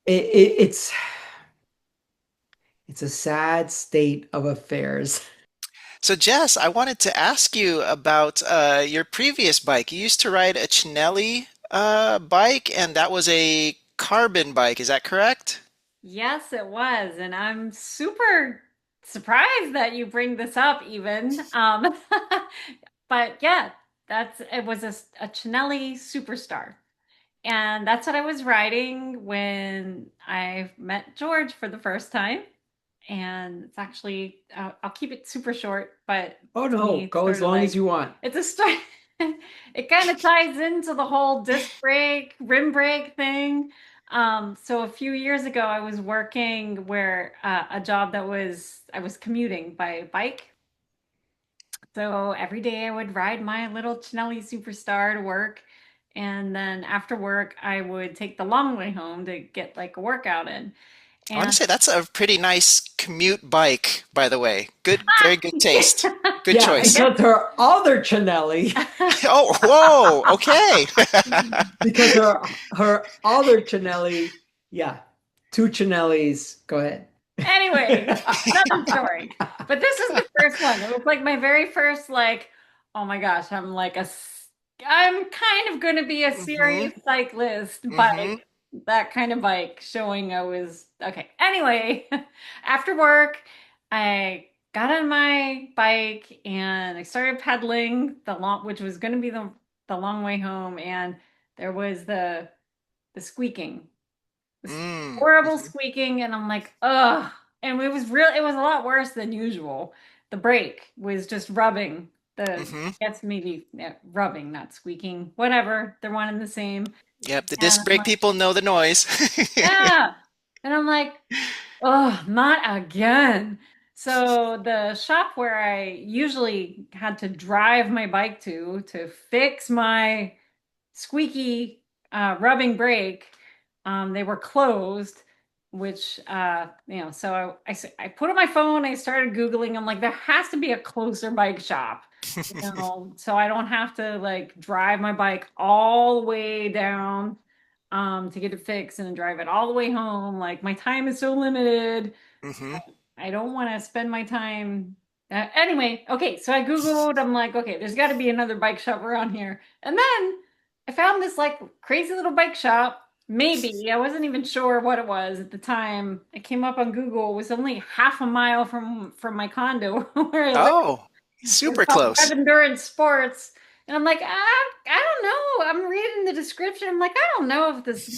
Speaker 1: it's a sad state of affairs.
Speaker 2: So, Jess, I wanted to ask you about your previous bike. You used to ride a Cinelli bike, and that was a carbon bike. Is that correct?
Speaker 3: Yes, it was. And I'm super surprised that you bring this up even. But yeah, it was a Cinelli Superstar. And that's what I was riding when I met George for the first time. And it's actually, I'll keep it super short, but
Speaker 1: Oh
Speaker 3: to me,
Speaker 1: no,
Speaker 3: it's
Speaker 1: go
Speaker 3: sort
Speaker 1: as
Speaker 3: of
Speaker 1: long as
Speaker 3: like,
Speaker 1: you want.
Speaker 3: it's a story. It kind of ties into the whole disc brake, rim brake thing. So a few years ago, I was working where a job I was commuting by bike. So every day I would ride my little Cinelli Superstar to work. And then after work, I would take the long way home to get like a workout in.
Speaker 2: I want to
Speaker 3: And
Speaker 2: say that's a pretty nice commute bike, by the way. Good, very good taste. Good
Speaker 1: Yeah,
Speaker 3: I
Speaker 2: choice.
Speaker 3: guess
Speaker 1: because her other Cinelli,
Speaker 2: Oh, whoa, okay.
Speaker 1: because her other Cinelli, yeah, two Cinellis. Go ahead.
Speaker 3: anyway, another story. But this is the first one. It was like my very first, like, oh my gosh, I'm kind of going to be a
Speaker 2: Hmm.
Speaker 3: serious cyclist
Speaker 2: Hmm.
Speaker 3: bike, that kind of bike, showing I was okay. Anyway, after work, I got on my bike and I started pedaling which was going to be the long way home, and there was the squeaking, this
Speaker 2: Mm.
Speaker 3: horrible
Speaker 2: Hmm.
Speaker 3: squeaking, and I'm like, ugh. And it was a lot worse than usual. The brake was just rubbing
Speaker 2: Hmm.
Speaker 3: I guess maybe yeah, rubbing, not squeaking. Whatever. They're one and the same.
Speaker 2: Yep, the
Speaker 3: And
Speaker 2: disc
Speaker 3: I'm
Speaker 2: brake
Speaker 3: like,
Speaker 2: people know the noise.
Speaker 3: yeah. And I'm like, oh, not again. So the shop where I usually had to drive my bike to fix my squeaky rubbing brake. They were closed, which so I put on my phone. I started Googling. I'm like, there has to be a closer bike shop, so I don't have to like drive my bike all the way down to get it fixed and then drive it all the way home. Like my time is so limited.
Speaker 2: Hmm.
Speaker 3: I don't want to spend my time. Anyway, okay, so I Googled, I'm like, okay, there's got to be another bike shop around here. And then I found this like crazy little bike shop. Maybe, I wasn't even sure what it was at the time. I came up on Google, it was only half a mile from my condo where I live.
Speaker 2: Oh,
Speaker 3: It's
Speaker 2: super
Speaker 3: called Rev
Speaker 2: close.
Speaker 3: Endurance Sports. And I'm like, I don't know. I'm reading the description. I'm like, I don't know if this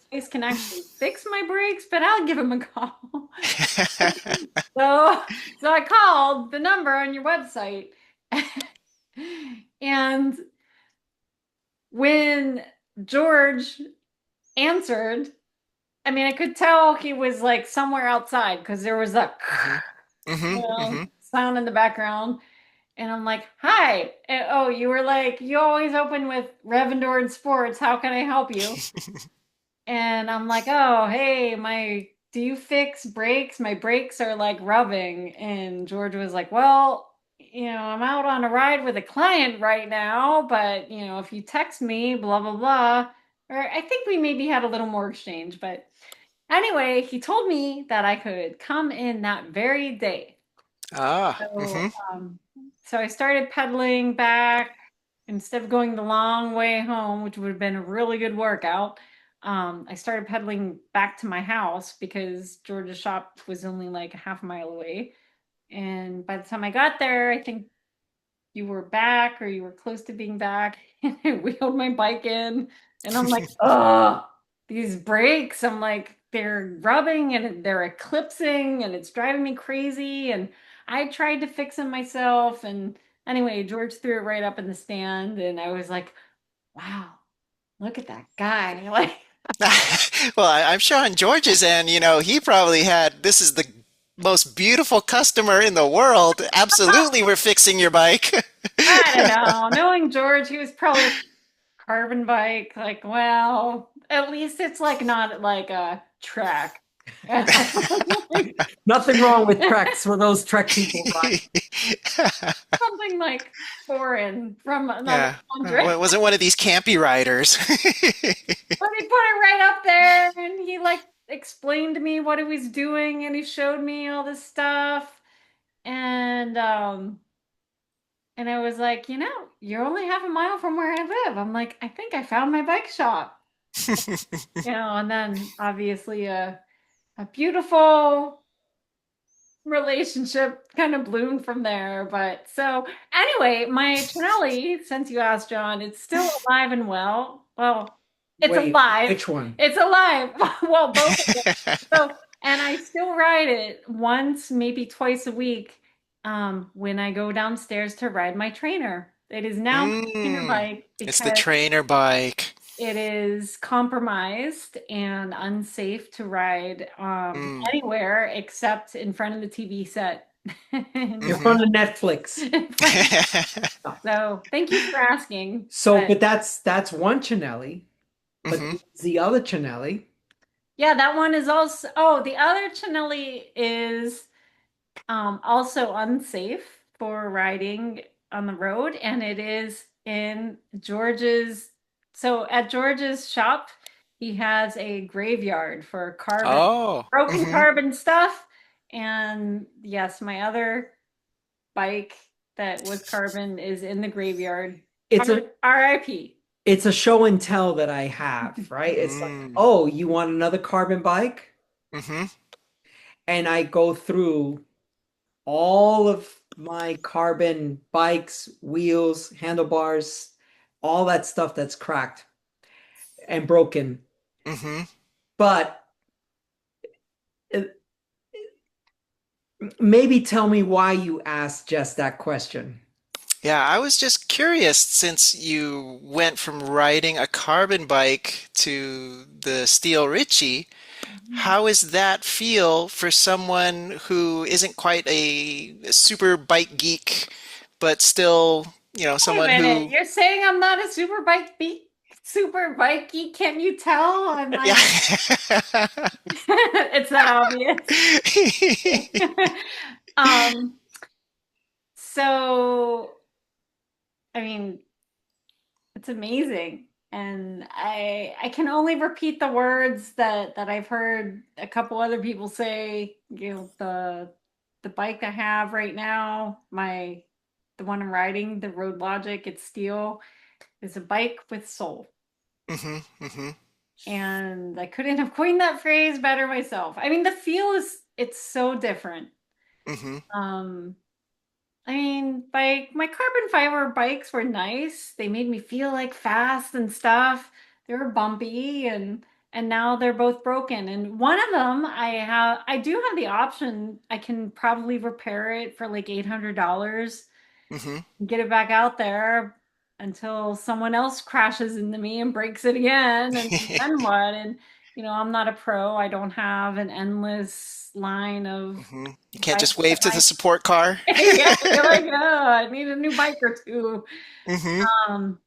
Speaker 3: place can actually fix my brakes, but I'll give him a call. So, so I called the number on your website. And when George answered, I mean, I could tell he was like somewhere outside because there was a
Speaker 2: Hmm. Hmm. Hmm.
Speaker 3: sound in the background. And I'm like, hi. Oh, you were like, you always open with Rev Endurance Sports. How can I help you? And I'm like, oh, hey, do you fix brakes? My brakes are like rubbing. And George was like, well, I'm out on a ride with a client right now, but, if you text me, blah, blah, blah. Or I think we maybe had a little more exchange. But anyway, he told me that I could come in that very day.
Speaker 2: Ah.
Speaker 3: So,
Speaker 2: Hmm.
Speaker 3: so I started pedaling back instead of going the long way home, which would have been a really good workout. I started pedaling back to my house because Georgia's shop was only like a half a mile away. And by the time I got there, I think you were back or you were close to being back. And I wheeled my bike in and I'm like, oh, these brakes. I'm like, they're rubbing and they're eclipsing and it's driving me crazy. And I tried to fix them myself. And anyway, George threw it right up in the stand. And I was like, wow, look at that guy. Like,
Speaker 2: Well, I'm sure on George's end, he probably had, this is the most beautiful customer in the world. Absolutely, we're fixing your bike.
Speaker 3: I don't know. Knowing George, he was probably carbon bike. Like, well, at least it's like not like a trek.
Speaker 1: Nothing wrong with treks for those trek people, right?
Speaker 3: Something like foreign from another
Speaker 2: Yeah.
Speaker 3: country.
Speaker 2: It wasn't one of these campy riders.
Speaker 3: But he put it right up there and he like explained to me what he was doing and he showed me all this stuff. And I was like, you're only half a mile from where I live. I'm like, I think I found my bike shop. And then obviously a beautiful relationship kind of bloomed from there. But so anyway, my Trinelli, since you asked, John, it's still alive and well. Well, it's
Speaker 1: Wait,
Speaker 3: alive.
Speaker 1: which one?
Speaker 3: It's alive. Well, both of them. So, and I still ride it once, maybe twice a week, when I go downstairs to ride my trainer. It is now my trainer
Speaker 2: Mm,
Speaker 3: bike
Speaker 2: it's the
Speaker 3: because
Speaker 2: trainer bike.
Speaker 3: it is compromised and unsafe to ride
Speaker 2: Mm.
Speaker 3: anywhere except in front of the TV set.
Speaker 1: You're
Speaker 2: Hmm.
Speaker 1: on the Netflix.
Speaker 3: So thank you for asking.
Speaker 1: So, but that's one Chanelli, but
Speaker 2: Hmm.
Speaker 1: the other Chanelli.
Speaker 3: Yeah, that one is also, oh, the other Chanelli is also unsafe for riding on the road, and it is in George's. So at George's shop, he has a graveyard for carbon,
Speaker 2: Oh.
Speaker 3: broken
Speaker 2: Hmm.
Speaker 3: carbon stuff. And yes, my other bike that was carbon is in the graveyard.
Speaker 1: It's a
Speaker 3: RIP.
Speaker 1: it's a show and tell that I have, right? It's like,
Speaker 2: Mm.
Speaker 1: oh, you want another carbon bike?
Speaker 2: Hmm.
Speaker 1: And I go through all of my carbon bikes, wheels, handlebars, all that stuff that's cracked and broken.
Speaker 2: Hmm.
Speaker 1: But uh, maybe tell me why you asked just that question.
Speaker 2: Yeah, I was just curious since you went from riding a carbon bike to the Steel Ritchie, how is that feel for someone who isn't quite a super bike geek, but still,
Speaker 3: Wait a
Speaker 2: someone
Speaker 3: minute,
Speaker 2: who,
Speaker 3: you're saying I'm not a super bikey? Can't you tell? I'm
Speaker 2: yeah.
Speaker 3: like, it's that obvious. Um, so I mean, it's amazing. And I can only repeat the words that I've heard a couple other people say, the bike I have right now, the one I'm riding, the Road Logic, it's steel, is a bike with soul.
Speaker 2: Hmm. Hmm.
Speaker 3: And I couldn't have coined that phrase better myself. I mean, the feel it's so different.
Speaker 2: Hmm.
Speaker 3: Um, I mean, my carbon fiber bikes were nice. They made me feel like fast and stuff. They were bumpy and now they're both broken. And one of them I do have the option. I can probably repair it for like $800
Speaker 2: Hmm.
Speaker 3: and get it back out there until someone else crashes into me and breaks it again. And then what? And I'm not a pro. I don't have an endless line of
Speaker 2: Hmm. You can't
Speaker 3: bikes
Speaker 2: just wave
Speaker 3: at
Speaker 2: to the
Speaker 3: my
Speaker 2: support car.
Speaker 3: yeah, you're like, oh, I need a new bike or two.
Speaker 2: Hmm.
Speaker 3: Um,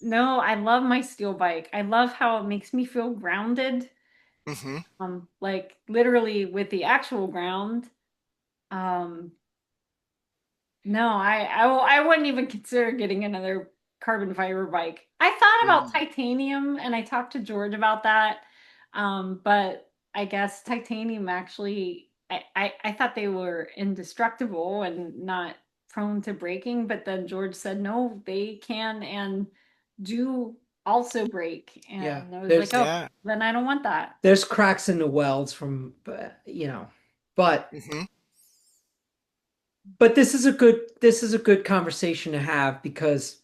Speaker 3: no, I love my steel bike. I love how it makes me feel grounded.
Speaker 2: Hmm.
Speaker 3: Like literally with the actual ground. Um, no, I wouldn't even consider getting another carbon fiber bike. I thought about titanium and I talked to George about that. But I guess titanium actually, I thought they were indestructible and not prone to breaking, but then George said, no, they can and do also break.
Speaker 1: Yeah,
Speaker 3: And I was like,
Speaker 1: there's
Speaker 3: oh,
Speaker 2: Yeah.
Speaker 3: then I don't want that.
Speaker 1: there's cracks in the welds from, but But this is a good conversation to have because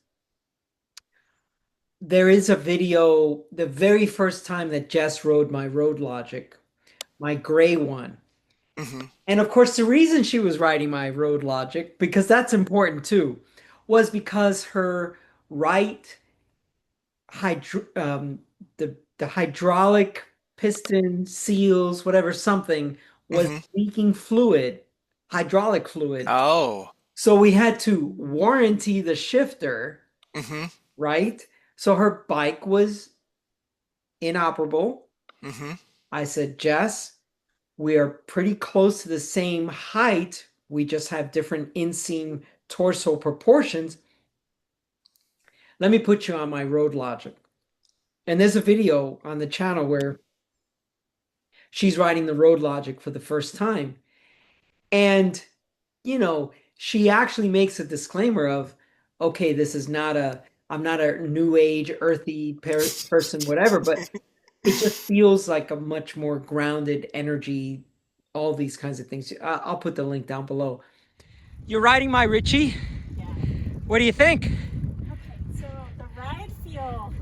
Speaker 1: there is a video the very first time that Jess rode my Road Logic, my gray one.
Speaker 2: Hmm.
Speaker 1: And of course, the reason she was riding my Road Logic, because that's important too, was because her right hydro the hydraulic piston seals, whatever something, was
Speaker 2: Hmm.
Speaker 1: leaking fluid, hydraulic fluid.
Speaker 2: Oh.
Speaker 1: So we had to warranty the shifter,
Speaker 2: Hmm.
Speaker 1: right? So her bike was inoperable.
Speaker 2: Hmm.
Speaker 1: I said, Jess, we are pretty close to the same height. We just have different inseam torso proportions. Let me put you on my Road Logic. And there's a video on the channel where she's riding the Road Logic for the first time. And, she actually makes a disclaimer of, okay, I'm not a new age, earthy person, whatever, but it just feels like a much more grounded energy, all these kinds of things. I'll put the link down below. You're riding my Richie.
Speaker 5: Yeah.
Speaker 1: What do you think?
Speaker 5: Okay, so the ride feel,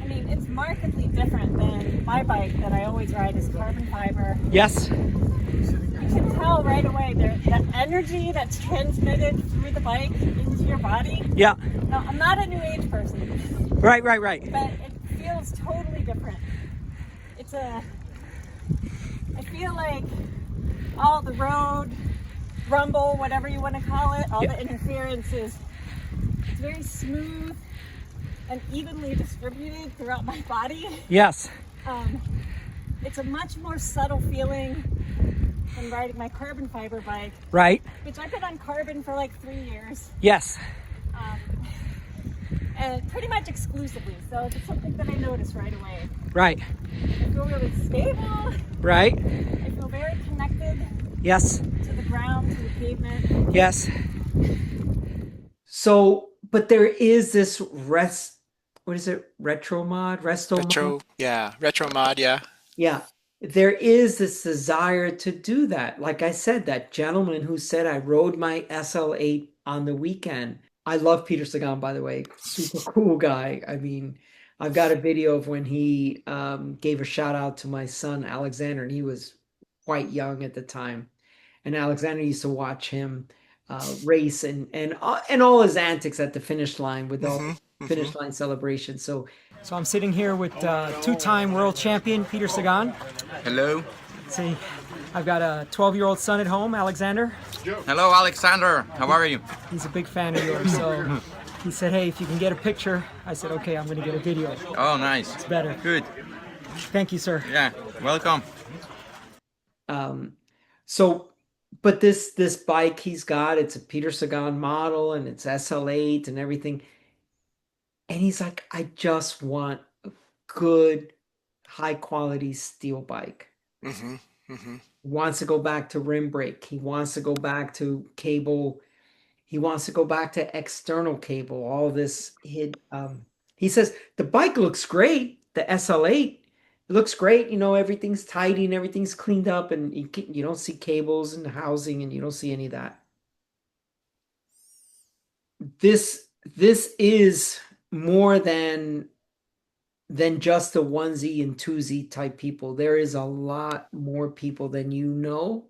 Speaker 5: I mean, it's markedly different than my bike that I always ride is carbon fiber.
Speaker 1: Yes.
Speaker 5: You can tell right away the energy that's transmitted through the bike into your body.
Speaker 1: Yeah.
Speaker 5: Now, I'm not a new age person,
Speaker 1: Right.
Speaker 5: but it feels totally different. I feel like all the road rumble, whatever you want to call it, all the interference it's very smooth and evenly distributed throughout my body.
Speaker 1: Yes.
Speaker 5: It's a much more subtle feeling than riding my carbon fiber bike,
Speaker 1: Right.
Speaker 5: which I've been on carbon for like 3 years,
Speaker 1: Yes.
Speaker 5: and pretty much exclusively. So it's something that I notice right away.
Speaker 1: Right.
Speaker 5: I feel really stable.
Speaker 1: Right.
Speaker 5: I feel very connected
Speaker 1: Yes.
Speaker 5: to the ground, to the pavement.
Speaker 1: Yes. So, but there is this what is it? Resto mod?
Speaker 2: Retro mod, yeah.
Speaker 1: Yeah. There is this desire to do that. Like I said, that gentleman who said I rode my SL8 on the weekend. I love Peter Sagan, by the way. Super cool guy. I mean, I've got a video of when he gave a shout out to my son Alexander, and he was quite young at the time. And Alexander used to watch him race and all his antics at the finish line with all
Speaker 2: Hmm.
Speaker 1: the
Speaker 2: Hmm.
Speaker 1: finish line celebrations. So I'm sitting here with two-time world champion Peter Sagan.
Speaker 6: Hello.
Speaker 1: See, I've got a 12-year-old son at home, Alexander.
Speaker 6: Hello, Alexander. How are you?
Speaker 1: He's a big fan of yours, so he said, "Hey, if you can get a picture," I said, "Okay, I'm going to get a video.
Speaker 6: Oh, nice.
Speaker 1: It's better."
Speaker 6: Good.
Speaker 1: Thank you, sir.
Speaker 6: Yeah. Welcome.
Speaker 1: Um, so, but this bike he's got, it's a Peter Sagan model, and it's SL8 and everything. And he's like, I just want a good, high quality steel bike.
Speaker 2: Hmm. Hmm.
Speaker 1: He wants to go back to rim brake. He wants to go back to cable. He wants to go back to external cable. All this he says the bike looks great. The SL8 it looks great. Everything's tidy and everything's cleaned up, and you don't see cables and housing, and you don't see any of that. This is more than just the onesie and twosie type people. There is a lot more people than you know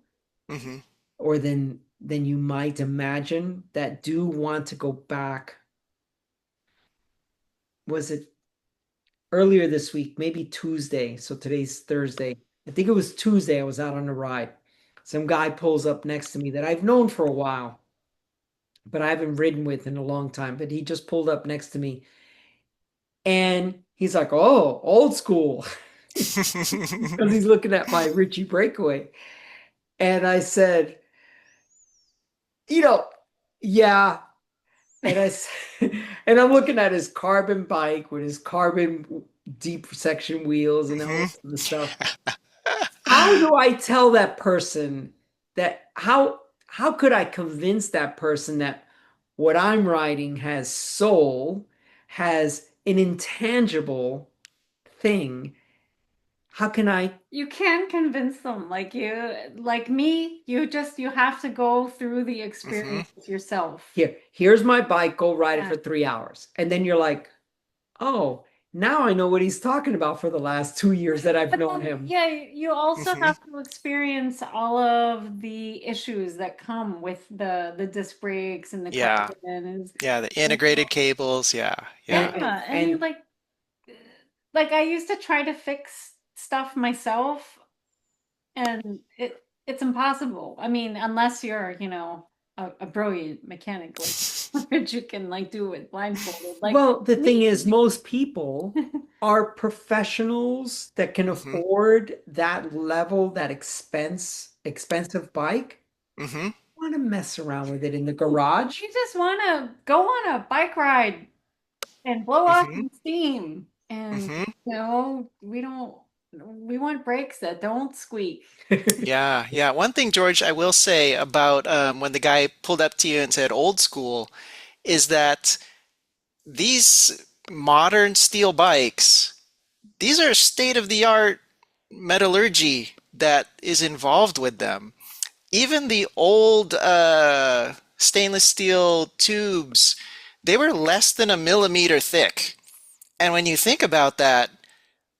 Speaker 2: Hmm.
Speaker 1: or than you might imagine that do want to go back. Was it earlier this week, maybe Tuesday? So today's Thursday. I think it was Tuesday. I was out on a ride. Some guy pulls up next to me that I've known for a while, but I haven't ridden with in a long time. But he just pulled up next to me and he's like, "Oh, old school." Because he's looking at my Richie Breakaway. And I said, yeah. And and I'm looking at his carbon bike with his carbon deep section wheels and all the stuff. How do I tell that person that how could I convince that person that what I'm riding has soul, has an intangible thing? how can I?
Speaker 3: You can convince them, like me, you have to go through the
Speaker 2: Mm-hmm.
Speaker 3: experience yourself.
Speaker 1: Here's my bike, go ride it
Speaker 3: Yeah.
Speaker 1: for 3 hours. And then you're like, oh, now I know what he's talking about for the last 2 years that I've
Speaker 3: But
Speaker 1: known
Speaker 3: then,
Speaker 1: him.
Speaker 3: yeah, you also
Speaker 2: Mm-hmm.
Speaker 3: have to experience all of the issues that come with the disc brakes and the
Speaker 2: Yeah.
Speaker 3: carbon and
Speaker 2: Yeah, the integrated cables. Yeah. Yeah.
Speaker 1: And
Speaker 3: yeah, and you
Speaker 1: and
Speaker 3: like I used to try to fix stuff myself, and it's impossible. I mean, unless you're, a brilliant mechanic like Rich, you can like do it blindfolded. Like
Speaker 1: well, the thing
Speaker 3: me.
Speaker 1: is, most people are professionals that can
Speaker 2: Mm-hmm.
Speaker 1: afford that level, that expensive bike.
Speaker 2: Mm-hmm.
Speaker 1: Want to mess around with it in the garage.
Speaker 3: You just want to go on a bike ride and blow off
Speaker 2: Mm-hmm.
Speaker 3: some steam. And,
Speaker 2: Mm-hmm.
Speaker 3: we want brakes that don't squeak.
Speaker 2: Yeah, yeah. One thing, George, I will say about when the guy pulled up to you and said old school is that these modern steel bikes, these are state-of-the-art metallurgy that is involved with them. Even the old stainless steel tubes, they were less than a millimeter thick. And when you think about that,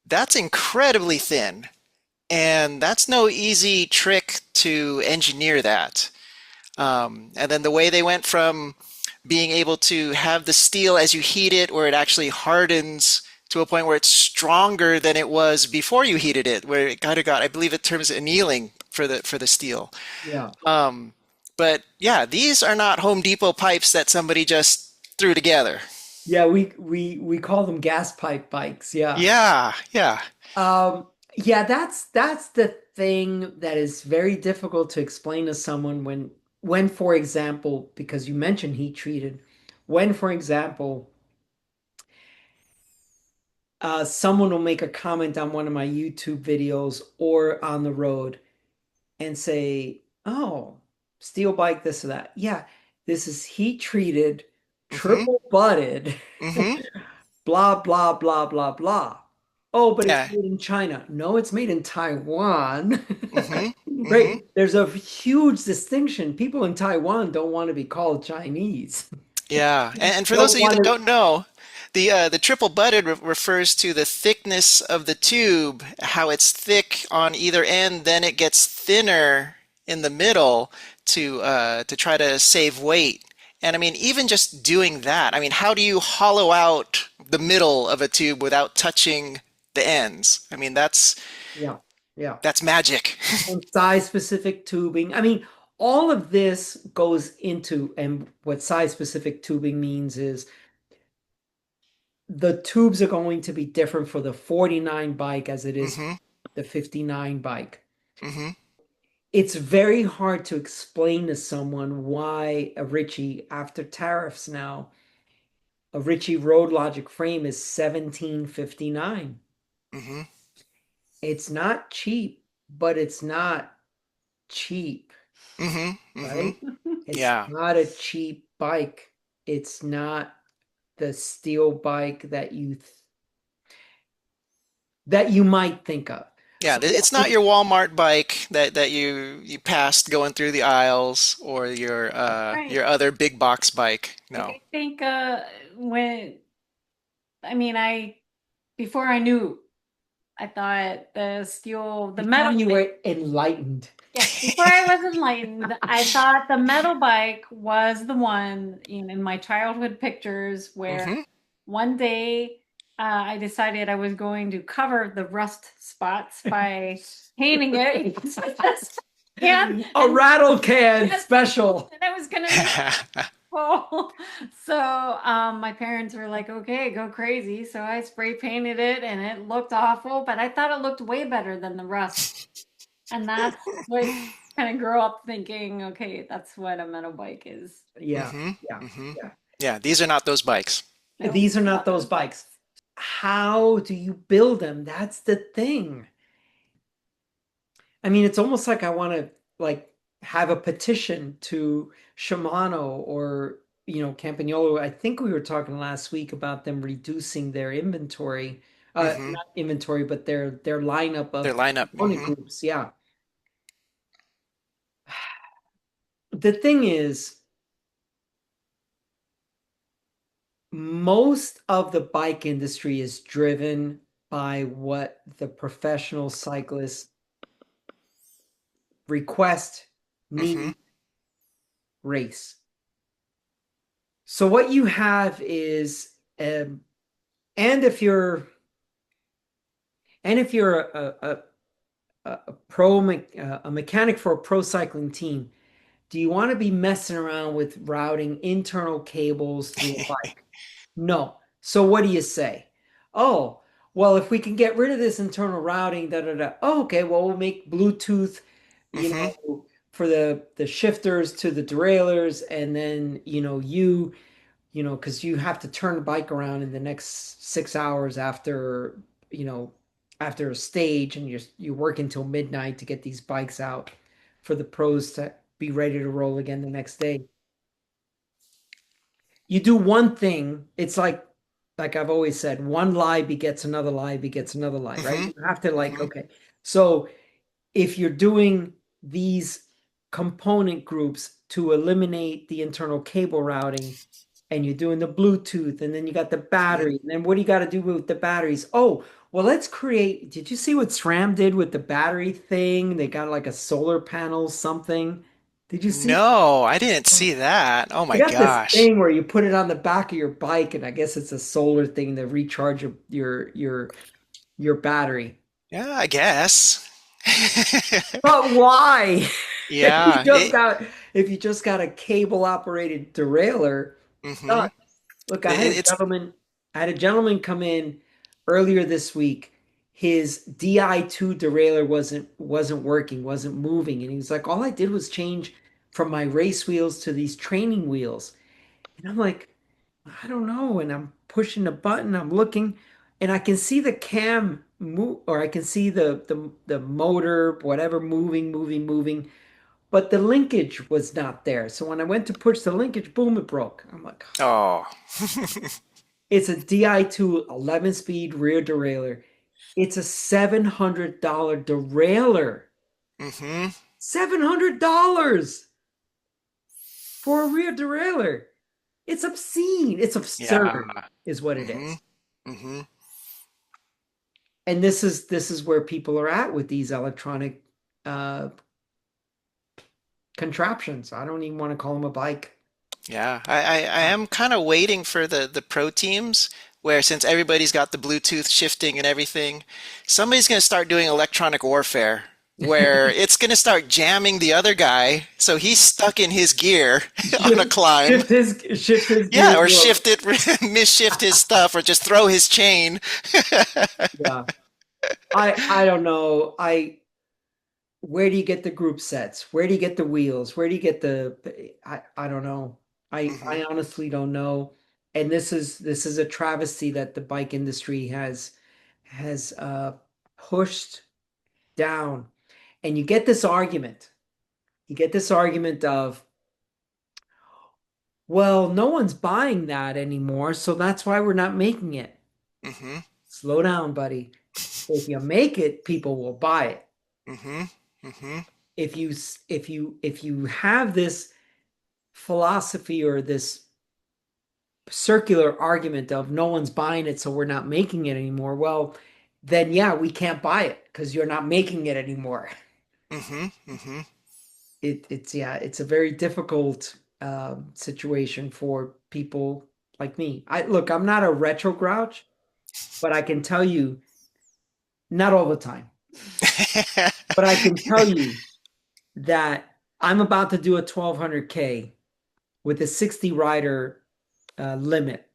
Speaker 2: that's incredibly thin. And that's no easy trick to engineer that. And then the way they went from being able to have the steel as you heat it, where it actually hardens to a point where it's stronger than it was before you heated it, where it kind of got, I believe it terms annealing for the steel.
Speaker 1: Yeah.
Speaker 2: But yeah, these are not Home Depot pipes that somebody just threw together.
Speaker 1: Yeah, we call them gas pipe bikes. Yeah.
Speaker 2: Yeah, yeah.
Speaker 1: Yeah, that's the thing that is very difficult to explain to someone when, for example, because you mentioned heat treated, when, for example, someone will make a comment on one of my YouTube videos or on the road and say, "Oh, steel bike, this or that." Yeah, this is heat treated,
Speaker 2: Mm-hmm,
Speaker 1: triple butted.
Speaker 2: mm-hmm.
Speaker 1: Blah, blah, blah, blah, blah. Oh, but it's
Speaker 2: Yeah.
Speaker 1: made in China. No, it's made in Taiwan.
Speaker 2: Mm-hmm, mm-hmm.
Speaker 1: Right. There's a huge distinction. People in Taiwan don't want to be called Chinese.
Speaker 2: Yeah, and for those
Speaker 1: Don't
Speaker 2: of you
Speaker 1: want
Speaker 2: that
Speaker 1: to,
Speaker 2: don't know, the triple butted refers to the thickness of the tube, how it's thick on either end, then it gets thinner in the middle to try to save weight. And I mean, even just doing that, I mean, how do you hollow out the middle of a tube without touching the ends? I mean,
Speaker 1: yeah, yeah.
Speaker 2: that's magic.
Speaker 1: And size specific tubing. I mean, all of this goes into, and what size specific tubing means is the tubes are going to be different for the 49 bike as it is
Speaker 2: Mm-hmm,
Speaker 1: the 59 bike.
Speaker 2: mm-hmm,
Speaker 1: It's very hard to explain to someone why a Ritchie, after tariffs now, a Ritchie Road Logic frame is 1759.
Speaker 2: mm-hmm,
Speaker 1: It's not cheap, but it's not cheap,
Speaker 2: mm-hmm, mm-hmm.
Speaker 1: right? It's
Speaker 2: Yeah.
Speaker 1: not a cheap bike. It's not the steel bike that you might think of.
Speaker 2: Yeah,
Speaker 1: So
Speaker 2: it's not your Walmart bike that you passed going through the aisles or
Speaker 3: Right.
Speaker 2: your other big box bike.
Speaker 3: Like
Speaker 2: No.
Speaker 3: I think when I mean I before I knew, I thought the
Speaker 1: before
Speaker 3: metal
Speaker 1: you
Speaker 3: bike.
Speaker 1: were enlightened.
Speaker 3: Yes, before I was enlightened, I thought the metal bike was the one in my childhood pictures where
Speaker 2: Mm-hmm.
Speaker 3: one day I decided I was going to cover the rust spots by painting it. and,
Speaker 1: A
Speaker 3: and,
Speaker 1: rattle can
Speaker 3: yes,
Speaker 1: special.
Speaker 3: and I was gonna make Oh, so my parents were like, okay, go crazy. So I spray painted it and it looked awful, but I thought it looked way better than the rust. And that's what kind of grew up thinking, okay, that's what a metal bike is.
Speaker 1: Yeah,
Speaker 2: Mm-hmm.
Speaker 1: yeah,
Speaker 2: Mm-hmm.
Speaker 1: yeah.
Speaker 2: Yeah, these are not those bikes.
Speaker 3: No,
Speaker 1: These are not those bikes. How do you build them? That's the thing. I mean, it's almost like I want to like have a petition to Shimano or Campagnolo. I think we were talking last week about them reducing their inventory
Speaker 2: Mm-hmm.
Speaker 1: Not inventory, but their lineup
Speaker 2: Their
Speaker 1: of
Speaker 2: lineup.
Speaker 1: component
Speaker 2: Mm-hmm.
Speaker 1: groups. Yeah. The thing is, most of the bike industry is driven by what the professional cyclists request,
Speaker 2: Mm-hmm.
Speaker 1: need, race. So what you have is, and if you're a mechanic for a pro cycling team, do you want to be messing around with routing internal cables to a bike? No. So what do you say? Oh, well, if we can get rid of this internal routing, da da da. Oh, okay, well, we'll make Bluetooth, you
Speaker 2: Mm-hmm.
Speaker 1: know, for the shifters to the derailleurs, and then because you have to turn the bike around in the next 6 hours after a stage, and you work until midnight to get these bikes out for the pros to be ready to roll again the next day. You do one thing, it's like I've always said, one lie begets another lie begets another lie, right?
Speaker 2: Mm-hmm.
Speaker 1: You have to
Speaker 2: Mm-hmm.
Speaker 1: okay. So if you're doing these component groups to eliminate the internal cable routing, and you're doing the Bluetooth, and then you got the
Speaker 2: Mm-hmm.
Speaker 1: battery, and then what do you got to do with the batteries? Oh, well, let's create. Did you see what SRAM did with the battery thing? They got like a solar panel something. Did you see?
Speaker 2: No, I didn't see that. Oh
Speaker 1: They
Speaker 2: my
Speaker 1: got this
Speaker 2: gosh.
Speaker 1: thing where you put it on the back of your bike, and I guess it's a solar thing to recharge your battery.
Speaker 2: Yeah, I guess.
Speaker 1: But why? If you
Speaker 2: Yeah,
Speaker 1: just got if you just got a cable operated derailleur,
Speaker 2: mm-hmm.
Speaker 1: look,
Speaker 2: It's
Speaker 1: I had a gentleman come in earlier this week. His DI2 derailleur wasn't working, wasn't moving, and he was like, all I did was change from my race wheels to these training wheels. And I'm like, I don't know. And I'm pushing the button, I'm looking, and I can see the cam move, or I can see the motor, whatever, moving, but the linkage was not there. So when I went to push the linkage, boom, it broke. I'm like,
Speaker 2: oh.
Speaker 1: it's a Di2 11-speed rear derailleur. It's a $700 derailleur.
Speaker 2: Mm-hmm.
Speaker 1: $700 for a rear derailleur. It's obscene. It's
Speaker 2: Yeah.
Speaker 1: absurd, is what it
Speaker 2: Mm-hmm.
Speaker 1: is.
Speaker 2: Mm-hmm.
Speaker 1: And this is where people are at with these electronic uh, contraptions. I don't even want to call them a bike.
Speaker 2: Yeah, I am kind of waiting for the pro teams where since everybody's got the Bluetooth shifting and everything, somebody's going to start doing electronic warfare where it's going to start jamming the other guy so he's stuck in his gear on a
Speaker 1: Shift,
Speaker 2: climb.
Speaker 1: shift his
Speaker 2: Yeah,
Speaker 1: gears.
Speaker 2: or shift it, misshift his stuff, or just throw his chain.
Speaker 1: Yeah. I don't know. Where do you get the group sets? Where do you get the wheels? Where do you get I don't know.
Speaker 2: Hmm.
Speaker 1: I honestly don't know. And this is a travesty that the bike industry has pushed down. And you get this argument. You get this argument of, well, no one's buying that anymore, so that's why we're not making it.
Speaker 2: Hmm.
Speaker 1: Slow down, buddy. If you make it, people will buy it.
Speaker 2: Hmm. Hmm.
Speaker 1: If you have this philosophy or this circular argument of no one's buying it, so we're not making it anymore, well, then yeah, we can't buy it because you're not making it anymore.
Speaker 2: Hmm. Hmm.
Speaker 1: It's a very difficult situation for people like me. I'm not a retro grouch, but I can tell you, not all the time, but I can tell you that I'm about to do a 1200K with a 60 rider limit.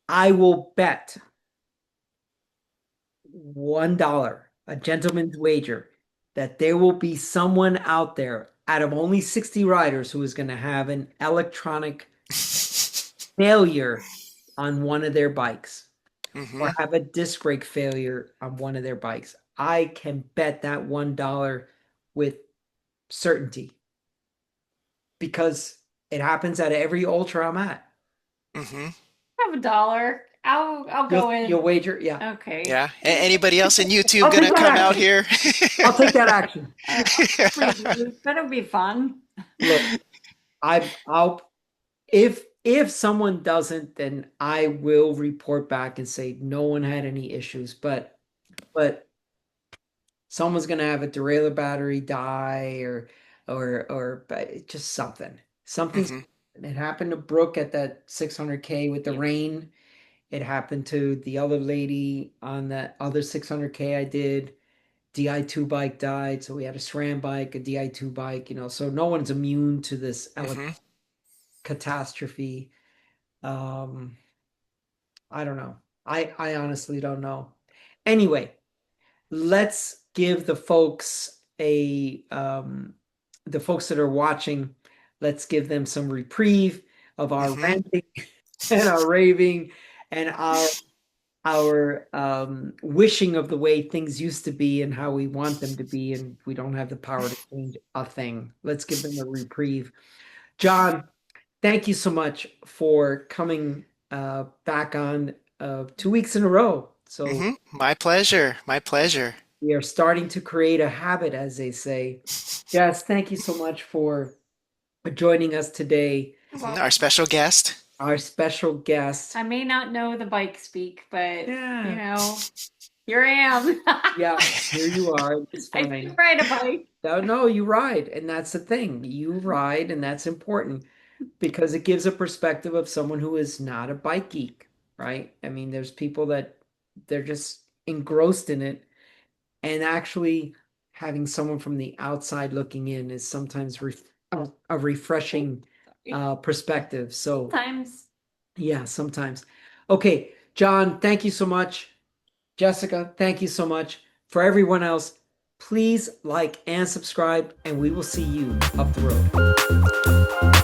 Speaker 1: I will bet $1, a gentleman's wager, that there will be someone out there out of only 60 riders who is going to have an electronic failure on one of their bikes
Speaker 2: Hmm.
Speaker 1: or have a disc brake failure on one of their bikes. I can bet that $1 with certainty because it happens at every ultra I'm at.
Speaker 2: Hmm.
Speaker 3: I have $1. I'll go in.
Speaker 1: You'll wager? Yeah.
Speaker 3: Okay.
Speaker 2: Yeah. Anybody else in YouTube
Speaker 1: I'll take
Speaker 2: gonna
Speaker 1: that
Speaker 2: come out
Speaker 1: action.
Speaker 2: here?
Speaker 1: I'll take that action.
Speaker 3: That'll be fun.
Speaker 1: Look, I'll if someone doesn't, then I will report back and say no one had any issues, but someone's gonna have a derailleur battery die or just something. Something's
Speaker 2: Mhm.
Speaker 1: It happened to Brooke at that 600K with the rain. It happened to the other lady on that other 600K I did. DI2 bike died, so we had a SRAM bike, a DI2 bike, so no one's immune to this
Speaker 2: Mhm.
Speaker 1: catastrophe. Um, I don't know. I honestly don't know. Anyway, let's give the folks that are watching, let's give them some reprieve of our
Speaker 2: Mhm.
Speaker 1: ranting and our raving and our wishing of the way things used to be and how we want them to be, and we don't have the power to change a thing. Let's give them a reprieve. John, thank you so much for coming back on 2 weeks in a row. So
Speaker 2: Mhm. My pleasure. My pleasure.
Speaker 1: we are starting to create a habit, as they say. Jess, thank you so much for joining us today.
Speaker 2: Our special guest.
Speaker 1: Our special guest.
Speaker 3: I may not know the bike speak, but
Speaker 1: Yeah.
Speaker 3: here I am.
Speaker 1: Yeah, here you are. It's
Speaker 3: I
Speaker 1: fine.
Speaker 3: do ride a bike.
Speaker 1: No, you ride, and that's the thing. You ride, and that's important because it gives a perspective of someone who is not a bike geek, right? I mean, there's people that they're just engrossed in it, and actually having someone from the outside looking in is sometimes a refreshing perspective. So,
Speaker 3: Sometimes.
Speaker 1: yeah, sometimes. Okay, John, thank you so much. Jessica, thank you so much. For everyone else, please like and subscribe, and we will see you up the road.